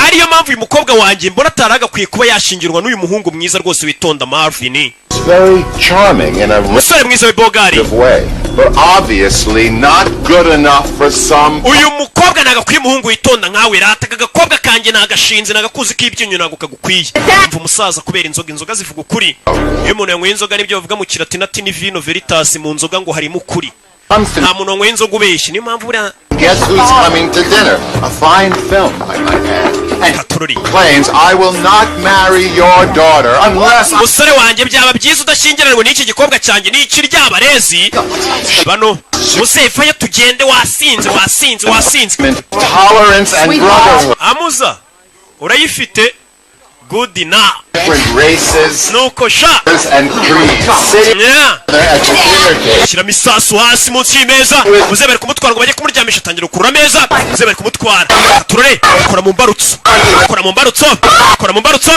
Ariyo mpamvu uyu mukobwa wanjye mbona ataragakwiye kuba yashingirwa n'uyu muhungu mwiza rwose witonda Marvin. It's very charming in a musore mwiza w'ibogari way, but obviously not good enough for some. Uyu mukobwa nagakwiye umuhungu witonda nkawe rata agakobwa kanjye nagashinze nagakuzi k'ibyinyo nago kagukwiye. Mva umusaza kubera inzoga zivuga ukuri. Iyo umuntu yanyweye inzoga nibyo bavuga mu kilatini ni vino veritas mu nzoga ngo harimo ukuri. Nta muntu wanyweye inzoga ubeshye niyo mpamvu buriya. Guess who's coming to dinner? A fine film, I might add. And claims I will not marry your daughter unless. Musore wanjye byaba byiza udashyingiranwe n'iki gikobwa cyanjye n'iki ry'abarezi. Bano musefa ya tugende wasinze. Tolerance and brotherhood. Amuza urayifite good enough. Different races, nuko sha and creeds. Shira misasu hasi munsi y'imeza uzebere kumutwara ngo bajye kumuryamisha tangira kurura ameza uzebere kumutwara turore kora mu mbarutso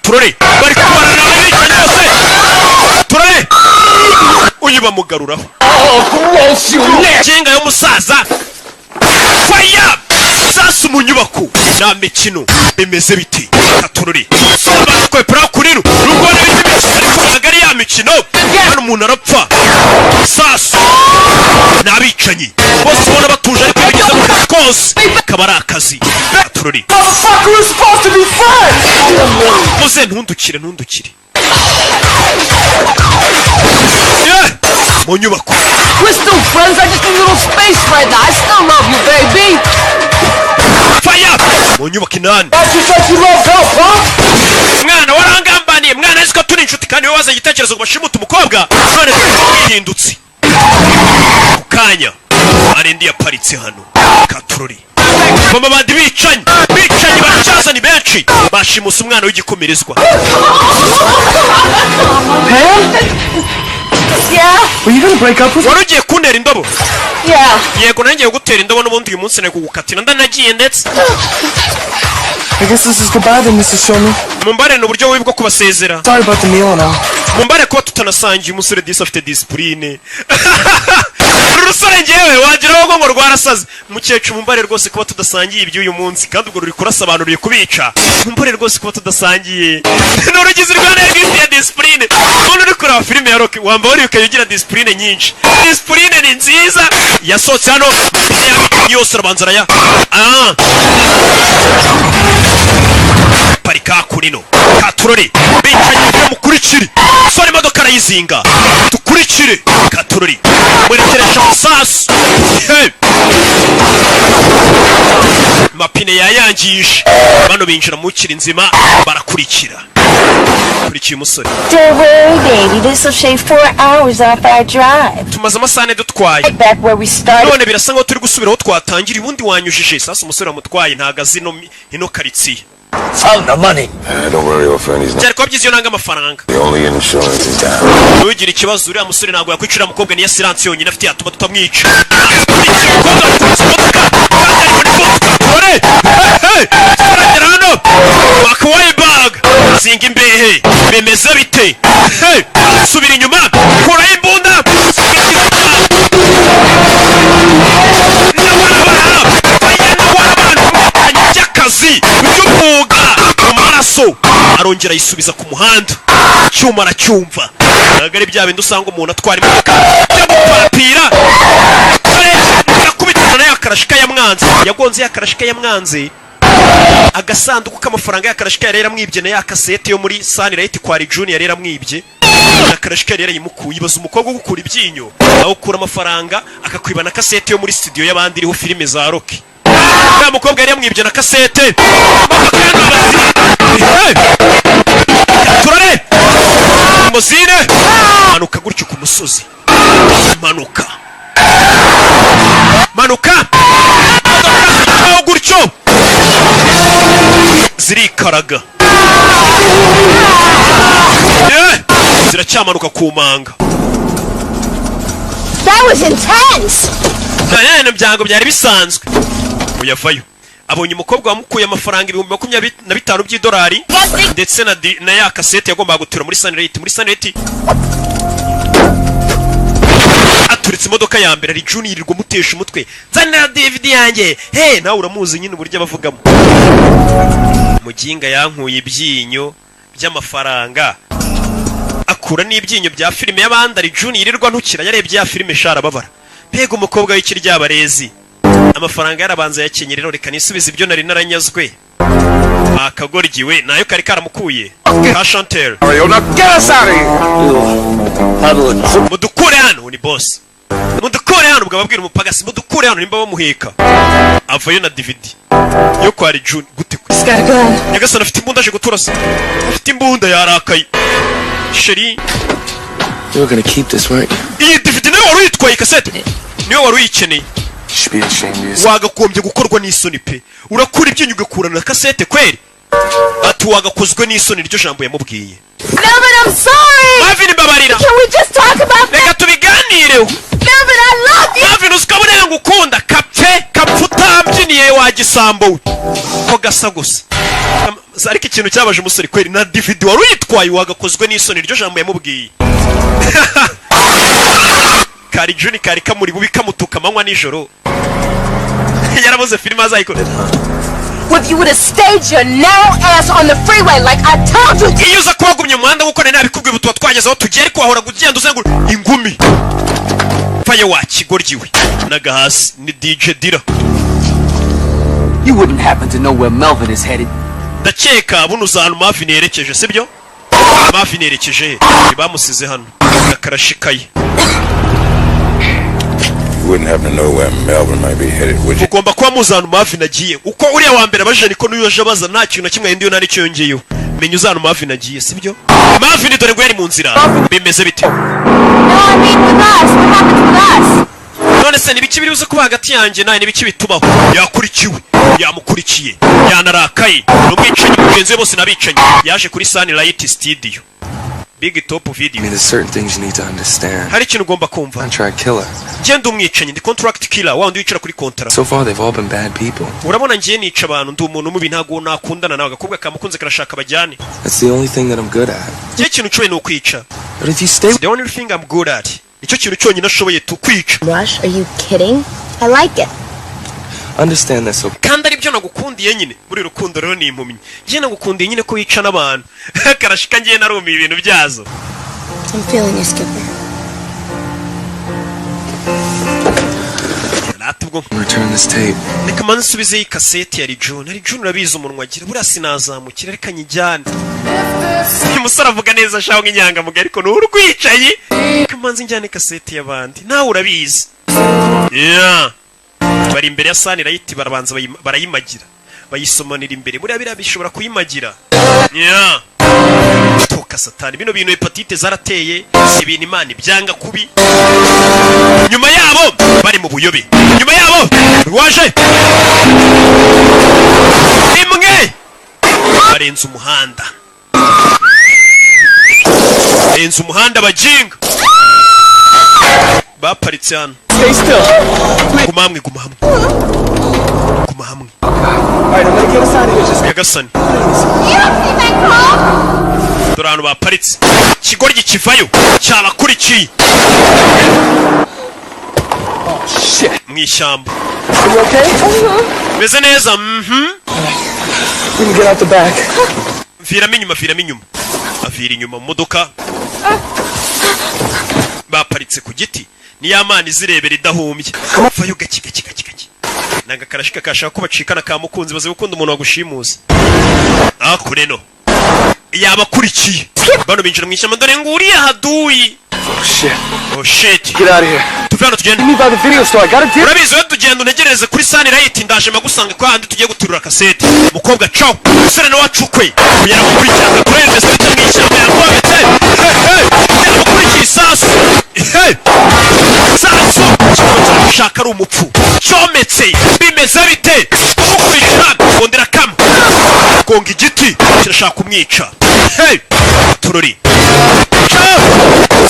turore bari kubarana n'abicanye bose turore uyu bamugaruraho jenga yo musaza fire sasu mu nyubako na mikino bimeze biti turore saba ko pra kurino rugona biti agari ya mikino hano umuntu arapfa sasu nabicanyi bose bona batuje ariko bigeze mu kose kabara akazi turore muze ntundukire mu nyubako. We're still friends. I just need a little space right now. I still love you, baby. Fire! Mu nyubako inani. Mwana warangambaniye mwana azi ko turi inshuti kandi waza igitekerezo ngo bashimuta umukobwa none twihindutse. Kanya arendi yaparitse hano. Katurori. Mama bandi bicanye bacazana benshi bashimusa umwana w'igikomerezwa. Yeah. Were you gonna break up with me? Warugiye kuntera indobo? Yeah. Yego nanjye gutera indobo n'ubundi uyu munsi nari kugukatira ndanagiye ndetse. I guess this is goodbye then, Mr. Showman. Mumbare n'uburyo bubi bwo kubasezera. Sorry about the meal now. Mumbare kuba tutanasangiye umusore disi afite discipline. Urusore ngewe wagiraho ngo rwarasaze. Mukecuru mumbare rwose kuba tudasangiye ibyo uyu munsi kandi ubwo ruri kurasa abantu ruri kubica. Mumbare rwose kuba tudasangiye. N'urugize rwanda ya discipline. Umuntu uri kureba filime ya Rocky wamba wari ukagira discipline nyinshi. Discipline ni nziza. Yasohotse hano yose arabanza ya. Parika kurino. Katurori. Bicaye mukurikire. Sore imodoka arayizinga. Tukurikire. Katurori. Mwerekeresha musasu. Mapine yayangije. Bano binjira mu kirinzima barakurikira. Kurikiye umusore. Don't worry, baby. This will shave 4 hours off our drive. Tumaze amasane dutwaye. Back where we started. None birasa ngo turi gusubiraho twatangira ubundi wanyujije. Sasa umusore wamutwaye ntagazi ino karitsiye. Found the money. Don't worry, old friend. He's not cyari kuba byiza iyo nanga amafaranga. the only insurance in town. Ntugire ikibazo, uriya musore ntabwo yakwicira umukobwa, niyo siranse yonyine afite yatuma tutamwica. Turagera hano wakawaye bag zinga imbehe bemeze bite? Subira inyuma kuraho imbunda akazi by'umwuga mu maraso arongera yisubiza ku muhanda. Cyuma aracyumva, ntabwo ari bya bindi usanga umuntu atwara imodoka byo gupapira akubitana nayo akarashika ya mwanzi. Yagonze yakarashika ya mwanzi, agasanduku k'amafaranga yakarashika yari yaramwibye na ya kasete yo muri Sunlight kwa Junior yari yaramwibye. Akarashika yari yimukuye, ibaza umukobwa gukura ibyinyo aho ukura amafaranga akakwiba na kasete yo muri studio y'abandi iriho filime za Rock. Ya mukobwa yari yamwibye na kasete. Turare muzine manuka gutyo ku musozi, manuka aho gutyo zirikaraga ziracyamanuka ku manga. That was intense. Nta byango byari bisanzwe. Uyavayo abonye umukobwa wamukuye amafaranga 25,000 by'idolari ndetse na ya kasete yagombaga gutura muri Sunlight. Aturitse imodoka ya mbere ari Junior yirirwa mutesha umutwe, zanira DVD yanjye. Nawe uramuzi nyine uburyo abavugamo. Muginga yankuye ibyinyo by'amafaranga akura n'ibyinyo bya filime y'abandi. Ari Junior yirirwa ntukira yarebye ya filime shara babara. Pega umukobwa w'ikiryabarezi, amafaranga yarabanza yakenye. Rero reka nisubiza ibyo nari naranyazwe. Akagorgiwe nayo kari karamukuye ka Chantel. Mudukure hano ni boss, mudukure hano ubwo babwira umupagasi mudukure hano nimba bamuheka. Avayo na DVD yo kwa June gute Nyagasana afite imbunda aje guturasa, afite imbunda yarakaye. Sheri You're gonna keep this, right? iyi DVD nayo wari uyitwaye kasete, niyo wari uyikeneye. Wagakombye gukorwa n'isoni pe, urakura ibyinyo ugakura na kasete kweri. Ati wagakozwe n'isoni, iryo jambo yamubwiye. Melvin, I'm sorry. Marvin, babarira. Can we just talk about that? Reka tubiganireho. Melvin, I love you. Marvin, usikabone ngukunda kapfuta mbyiniye wagisambo ko gasa gusa. Ariko ikintu cyabaje umusore kweri, na DVD wari uyitwaye wagakozwe n'isoni, iryo jambo yamubwiye. Kari Juni kari kamuri bubi kamutuka manywa nijoro. Yarabuze filime azayikorera. If you would have stayed your narrow ass on the freeway like I told you to. Iyo uza kubagumye umuhanda gukora nabikubwiye butuba twagezeho tugere kwahora gugenda uzengura ingumi. Faye wakigorgiwe naga hasi ni DJ Dira. You wouldn't happen to know where Melvin is headed. Ndakeka buno uzanu Marvin yerekeje sibyo? Marvin yerekeje bamusize hano akarashikaye. You wouldn't happen to know where Melvin might be headed, would you? Ugomba kuba muzanu Marvin agiye. Uko uriya wa mbere baje niko n'uyo aje baza nta kintu na kimwe ndiyo nari cyongeyeyo. Menya uzanu Marvin agiye sibyo? Marvin dore ngo yari mu nzira. Bimeze bite? No, I mean with us. What happened with us? None se nibiki biri uze kuba hagati yanjye nawe nibiki bitubaho? Yakurikiwe, yamukurikiye, yanarakaye. N'umwicanyi mugenzi we bose nabicanye. Yaje kuri Sunlight Studio. Big top video. I mean, there's certain things you need to understand. Hari ikintu ugomba kumva. Contract killer. Genda umwicanyi, ndi contract killer, wa ndi wicara kuri contract. So far they've all been bad people. Urabona ngiye nica abantu, ndi umuntu mubi ntago nakundana nawe, agakobwa kamukunze karashaka bajyane. That's the only thing that I'm good at. Giye ikintu cyo ni ukwica. But if you stay, the only thing I'm good at. Icyo kintu cyonyine ashoboye tukwica. Rush, are you kidding? I like it. Understand that so. Kandi ari byo nagukundiye nyine. Muri rukundo rero ni impumyi. Ngiye nagukundiye nyine ko wica n'abantu. Karashika ngiye narumi ibintu byazo. I'm feeling you, Skipper. Return this tape. Reka manzi subize iyi kasete ya June. Ari June urabizi umunwa agira. Buriya sinazamukira reka nyijyane. Umusore avuga neza shaho nk'inyanga mugari ko n'urwicaye. Reka manzi njyane kasete y'abandi. Nawe urabizi. Yeah. Bari imbere ya Sunlight barabanza barayimagira. Bayisomanira imbere. Buriya bishobora kuyimagira. Yeah. Toka satani bino bintu hepatite zarateye ibintu Imana ibyanga kubi. Nyuma yabo bari mu buyobe. Nyuma yabo waje imwe barenze umuhanda bajinga baparitse hano. Guma hamwe Nyagasani dore ahantu baparitse ikigoryi kivayo cyabakurikiye mu ishyamba. Meze neza. Viramo inyuma avira inyuma mu modoka baparitse ku giti ni yamana izirebera idahumbye. Vayo gaki nanga karashika kashaka ko bacikana ka mukunzi baze gukunda umuntu wagushimuza akureno yabakurikiye bano binjira mu ishyamba dore nguriye haduyi. Oh shit. Get out of here. Tuvana tugenda. Meet by the video store. I got a deal. Urabizi we tugenda unegereze kuri Sunlight ndaje magusanga kwa handi tugiye guturura kasete. Mukobwa ciao. Usere no wacukwe. Kugera gukurikirana kurende sete mu ishyamba yakobetse. Yamukurikira isasu. Sasu. Shaka ari umupfu. Cometse. Bimeze bite? Ukurikira kondera kam. Gonga igiti kirashaka kumwica. Turori.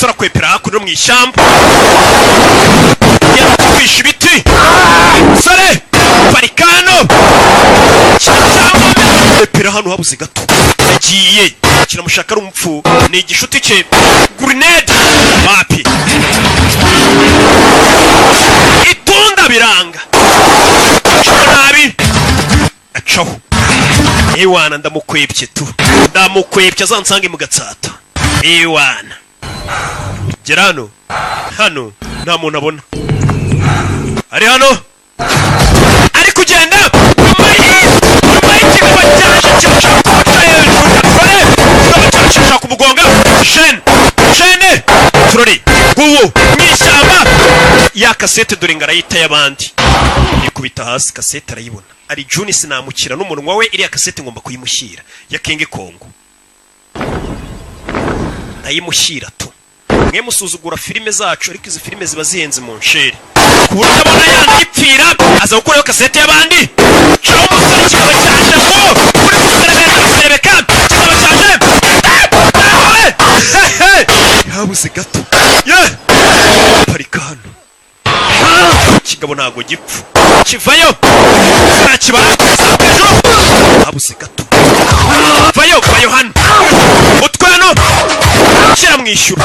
Sora kwepera hakuno mu ishyamba yakwisha ibiti sore parikano kwepera hano habuze gato yagiye kiramushaka ari umupfu ni igishuti cye grenade mapi itunda biranga nabi acaho ewana ndamukwebye azansange mu gatsata ewana gera hano nta muntu abona ari hano ari kugenda nyuma y'ikigabo cyaje kirashaka kumugonga jene turori guwo mwishyamba ya kasete dore ngarayita y'abandi ikubita hasi kasete arayibona ari Juni sinamukira n'umunwa we iriya kasete ngomba kuyimushyira ya Kenge Kongo ayimushyira tu mwe musuzugura filime zacu ariko izi filime ziba zihenze mu nsheri kuburyo abona yandipfira aza gukora kasete y'abandi cyo umusore kigabo cyaje ngo uri kuserebeka kigabo cyaje yabuze gato parikano kigabo ntago gipfu kivayo nakibara yabuze gato vayo hano utwano kira mwishyura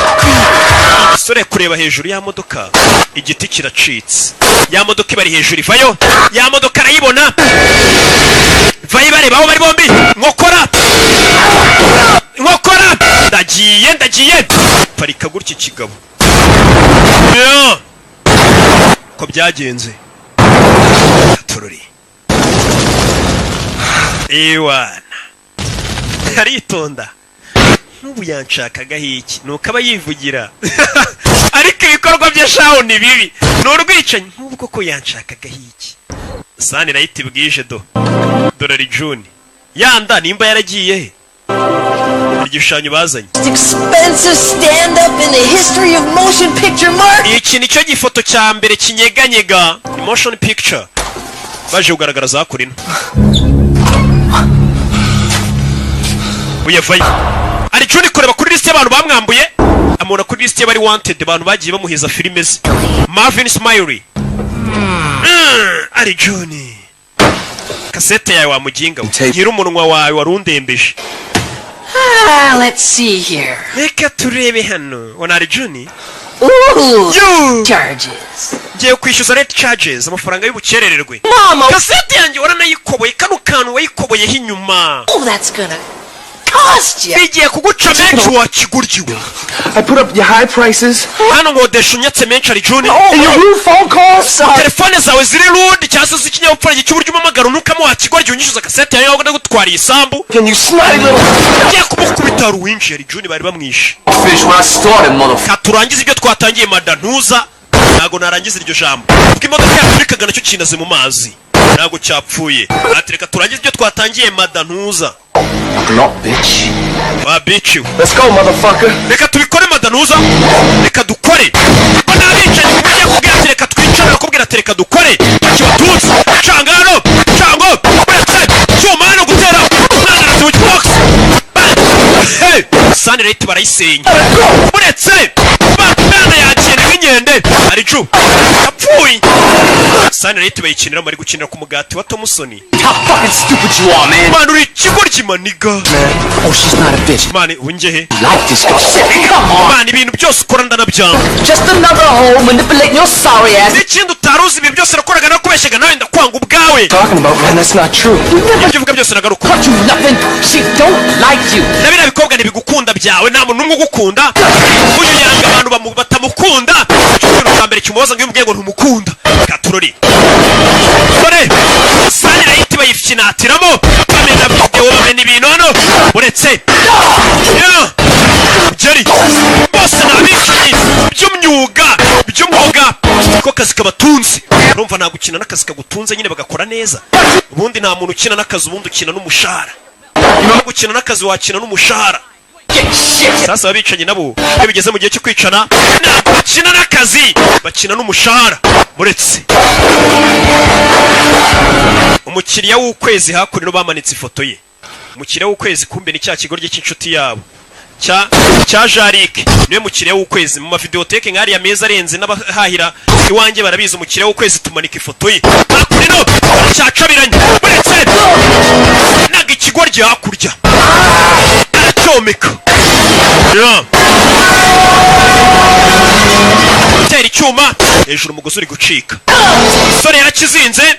sore kureba hejuru ya modoka igiti kiracitse ya modoka ibari hejuru ivayo ya modoka arayibona vayo bareba aho bari bombi nkokora ndagiye parika gutya ikigabo ko byagenze tururi ewana aritonda n'ubu yanshakaga hiki nuko aba yivugira ariko ibikorwa bye shaho ni bibi ni urwicanyi nk'ubwo ko yanshakaga hiki Sunlight bwije dore June yanda nimba yaragiye he igishushanyo bazanye expensive stand up in the history of motion picture mark. Iki nicyo gifoto cya mbere kinyeganyega motion picture baje kugaragara kurino uyavaye ari Juni kureba kuri list y'abantu bamwambuye amona kuri list y'abari wanted abantu bagiye bamuhiza filime ze Marvin Smiley ari Juni kasete yawe wamuginga ngira umunwa wawe warundembeje. Let's see here. Reka turebe hano wana ari Juni charges ngiye kwishyuza rate charges amafaranga y'ubukerererwe mama kasete yanjye waranayikoboye kano kantu wayikoboyeho inyuma. Oh, that's gonna cost you. Bigiye kuguca menshi wakiguryiwe. I put up your high prices. Hano ngodesha unyatse menshi ari Juni. And your rude phone calls. Telefone zawe ziri rude cyangwa se ikinyabupfura cy'uburyo umamagara nukamo wakigoryi unyishyuza kasete yawe ngo gutwara isambu. Can you snotty little? Ngiye kumukubita ruwinji ari Juni bari bamwishe. Finish what I started, motherfucker. Katurangiza ibyo twatangiye madantuza. Nago narangiza iryo jambo. Kuko imodoka yaturikaga nacyo kinaze mu mazi. Nago cyapfuye. Atereka turangiza ibyo twatangiye madantuza. Not bitch. Wa bitch. Let's go, motherfucker. Reka tubikore madantuza. Reka dukore. Ko nabicaye kumenya kubwira ati reka twicara nakubwira ati reka dukore. Kibatutsi. Cangano. Cango. Cyumano gutera. Nanga tuwuka. Sunlight barayisenya uretse bana yakene nk'inkende ari ju apfuye Sunlight bayikinira bari gukinira ku mugati wa Thompson. How fucking stupid you are, man. Man, uri ikigoryi maniga. Oh, she's not a bitch. Man, unjehe. Like this girl. Come on. Man, ibintu byose ukora ndanabyanga. Just another hoe manipulating your sorry ass. N'ikindi utaruzi ibyo byose nakoraga nakubeshyaga nawe ndakwanga ubwawe. Talking about, man, that's not true. Ibyo uvuga byose nagaruka. Cut you nothing. She don't like you. Nabira bikobwa ntibigukunda byawe nta muntu ugukunda. Uyu yanga abantu batamukunda. Cyo cyambere kimubaza ngo yumubwiye ngo ntumukunda. Katurori. Kore. Sunlight bayifinatiramo. Bamena video bamena ibintu hano. Uretse. Jerry. Bose nabishyi. By'umyuga. By'umwuga. Ko kazi kabatunze. Urumva nta gukina n'akazi kagutunze nyine bagakora neza. Ubundi nta muntu ukina n'akazi ubundi ukina n'umushahara. Niba gukina n'akazi wakina n'umushahara. Sasa babicanye nabo iyo bigeze mu gihe cyo kwicana ntabwo bakina n'akazi bakina n'umushahara muretse umukiriya w'ukwezi hakurino bamanitse ifoto ye umukiriya w'ukwezi kumbe ni cya kigoryi cy'inshuti yabo cya Jarike niwe mukiriya w'ukwezi mu mavideoteke nk'ari ya meza arenze n'abahahira iwanjye barabizi umukiriya w'ukwezi tumanika ifoto ye hakurino cyacabiranye muretse naga ikigoryi hakurya aracyomeka tera icyuma hejuru umugozi uri gucika sore yarakizinze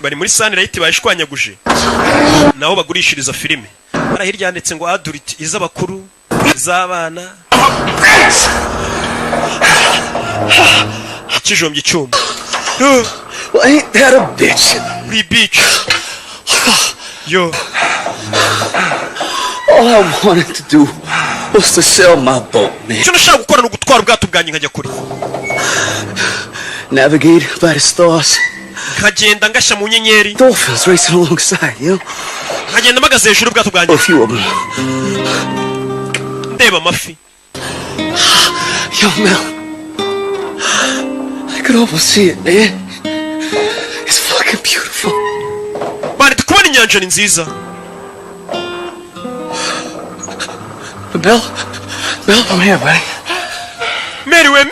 bari muri Sunlight bayishwanyaguje naho bagurishiriza filime bara hirya yanditse ngo adult iz'abakuru iz'abana kijombye icyuma. Well, ain't that a bitch? Free beach. Yo. All I wanted to do was to sell my boat, man. Cyo nashaka gukora no gutwara ubwato bwanjye nkajya kure. Navigate by the stars. Nkagenda ngashya mu nyenyeri. Dolphins racing alongside, you know. Nkagenda magaze hejuru ubwato bwanjye. A few of them. Ndeba amafi. Yo, Mel. I could almost see it, man. It's fucking beautiful. Bari tukubona inyanja ni nziza. Mel, I'm here, buddy. Meriwe.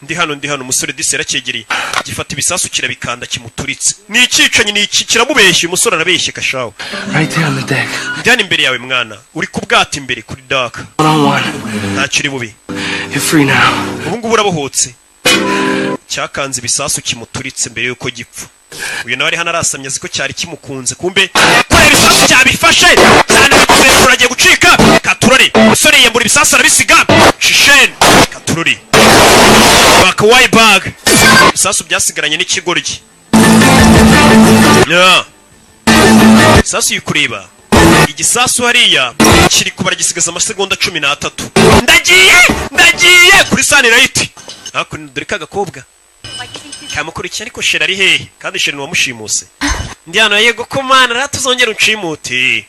Ndi hano umusore disi yarakegereye. Gifata ibisasu kirabikanda kimuturitse. Ni ikicanyi ni iki kiramubeshye umusore arabeshye kashaho. Right there on the deck. Ndani imbere yawe mwana. Uri kubwata imbere kuri dock. Nta kiri bubi. You're free now. Ubu ngubu urabohotse. Cyakanze ibisasu kimuturitse mbere yuko gipfa. Uyu nawe ari hano arasamye ziko cyari kimukunze kumbe kora ibisasu cyabifashe cyane bikunze kuragiye gucika Katurori umusore yiyambura ibisasu arabisiga Shishen Katurori bakawayi bag ibisasu byasigaranye n'ikigoryi ibisasu yikureba igisasu hariya kiri kubara gisigaza amasegonda 13 ndagiye kuri Sunlight hakuno dore kagakobwa kamukurikiye ariko shera ari hehe kandi shera ni wamushimuse ndi hano yego ko mana ratuzongera uncimute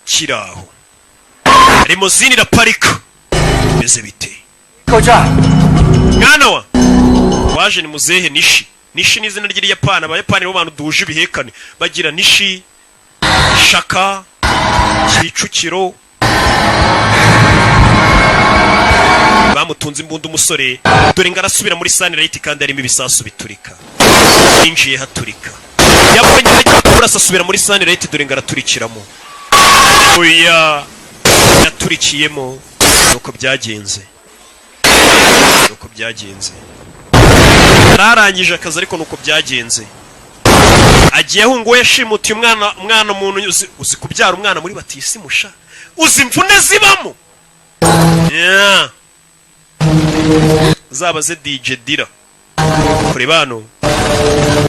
kiraho limousine iraparika beze bite koja mwana wa waje ni muzehe Nishi ni izina ry'Iyapana abayapani bo bantu duje ibihekane bagira Nishi Shaka Kicukiro bamutunze imbunda umusore dore ngarasubira muri Sunlight kandi arimo ibisasu biturika injiye haturika yabonye kurasa asubira muri Sunlight dore ngaraturikiramo oya yaturikiyemo nuko byagenze ararangije akazi ariko nuko byagenze agiye ahungu yashimutiye umwana umuntu uzi kubyara umwana muri batisi musha uzi imvune zibamo zabaze DJ Dira kuri bano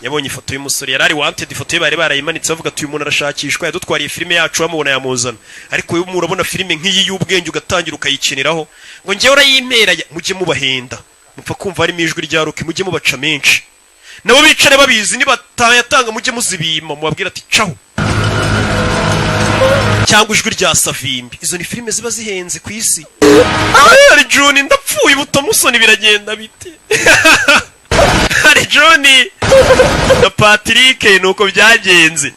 yabonye ifoto y'umusore yarari wanted ifoto ye bari barayimanitse bavuga ati uyu muntu arashakishwa yadutwariye filime yacu bamubona yamuzana ariko uyu murabona filime nk'iyi y'ubwenge ugatangira ukayikiniraho ngo ngewe urayimpera mujye mubahenda mupfa kumva harimo ijwi rya Roki mujye mubaca menshi nabo bicare babizi nibatayatanga mujye muzibima mubabwira ati caho cyangwa ijwi rya Savimbi izo ni filime ziba zihenze ku isi ari June ndapfuye buto musoni biragenda bite ari Johnny na Patrick nuko byagenze.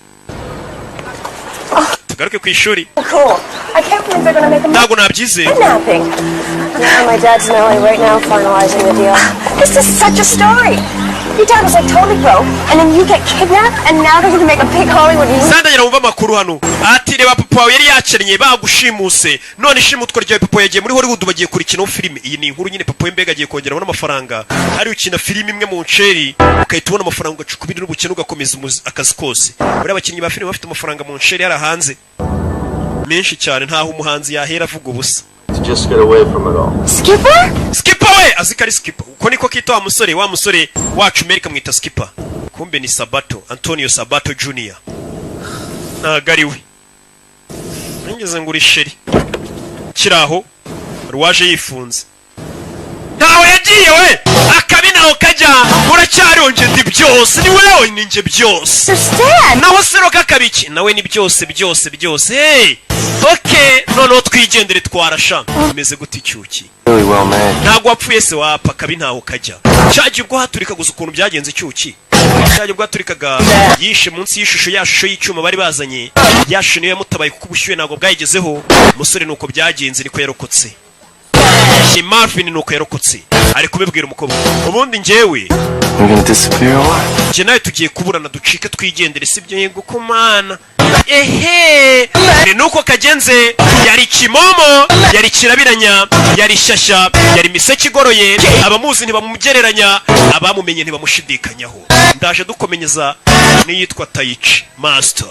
Tugaruke ku ishuri. Cool. I can't believe they're gonna make a Ntabwo nabyize. kidnapping. My dad's in LA right now finalizing the deal. This is such a story. Your dad was like totally broke, and then you get kidnapped, and now they're gonna make a big Hollywood movie. Sandagira wumva amakuru hano. Ati reba papa wawe yari yakennye bagushimuse. None ishimutwa ryawe papa yagiye muri Hollywood bagiye kurikina filime. Iyi ni inkuru nyine papa wembega agiye kongera abona amafaranga. Ari ukina filime imwe mu nceri, ukahita ubona amafaranga ugacukubira n'ubukene ugakomeza akazi kose. Bari abakinnyi ba filime bafite amafaranga mu nceri yarahanze. Menshi cyane ntaho umuhanzi yahera avuga ubusa. To just get away from it all. Skipper? Skipper we azikari Skipper. Uko niko kita wa musore wacu America mwita Skipper. Kumbe ni Sabato, Antonio Sabato Jr. Nagari we. Ngeze nguri sheri. Kiraho ruwaje yifunze. Ntawe yagiye we. Akabinaho kajya uracyarionje ndi byose. Ni wewe ninje byose. Naho sero kakabiki nawe ni byose. Hey. Okay, none twigendere twarasha. Bimeze gute icyuki? Really well, man. Ntago wapfuye se wapa kabi ntaho kajya. Cyaje ubwo haturika guza ukuntu byagenze icyuki. Cyaje ubwo haturikaga yishe munsi y'ishusho yashusho y'icyuma bari bazanye. Yashusho niyo yamutabaye kuko ubushyuhe ntago bwayigezeho. Musore nuko byagenze niko yarokotse. Ni Marvin nuko yarokotse. Ari kubibwira umukobwa. Ubundi njyewe We're gonna disappear or what? Je nawe tugiye kuburana ducike twigendere sibyo yego kumana. Ehe, ni nuko kagenze yari kimomo, yari kirabiranya, yari shasha, yari miseke igoroye, abamuzi ntibamumugereranya, abamumenye ntibamushidikanyaho. Ndaje dukomenyeza niyitwa Taichi Master.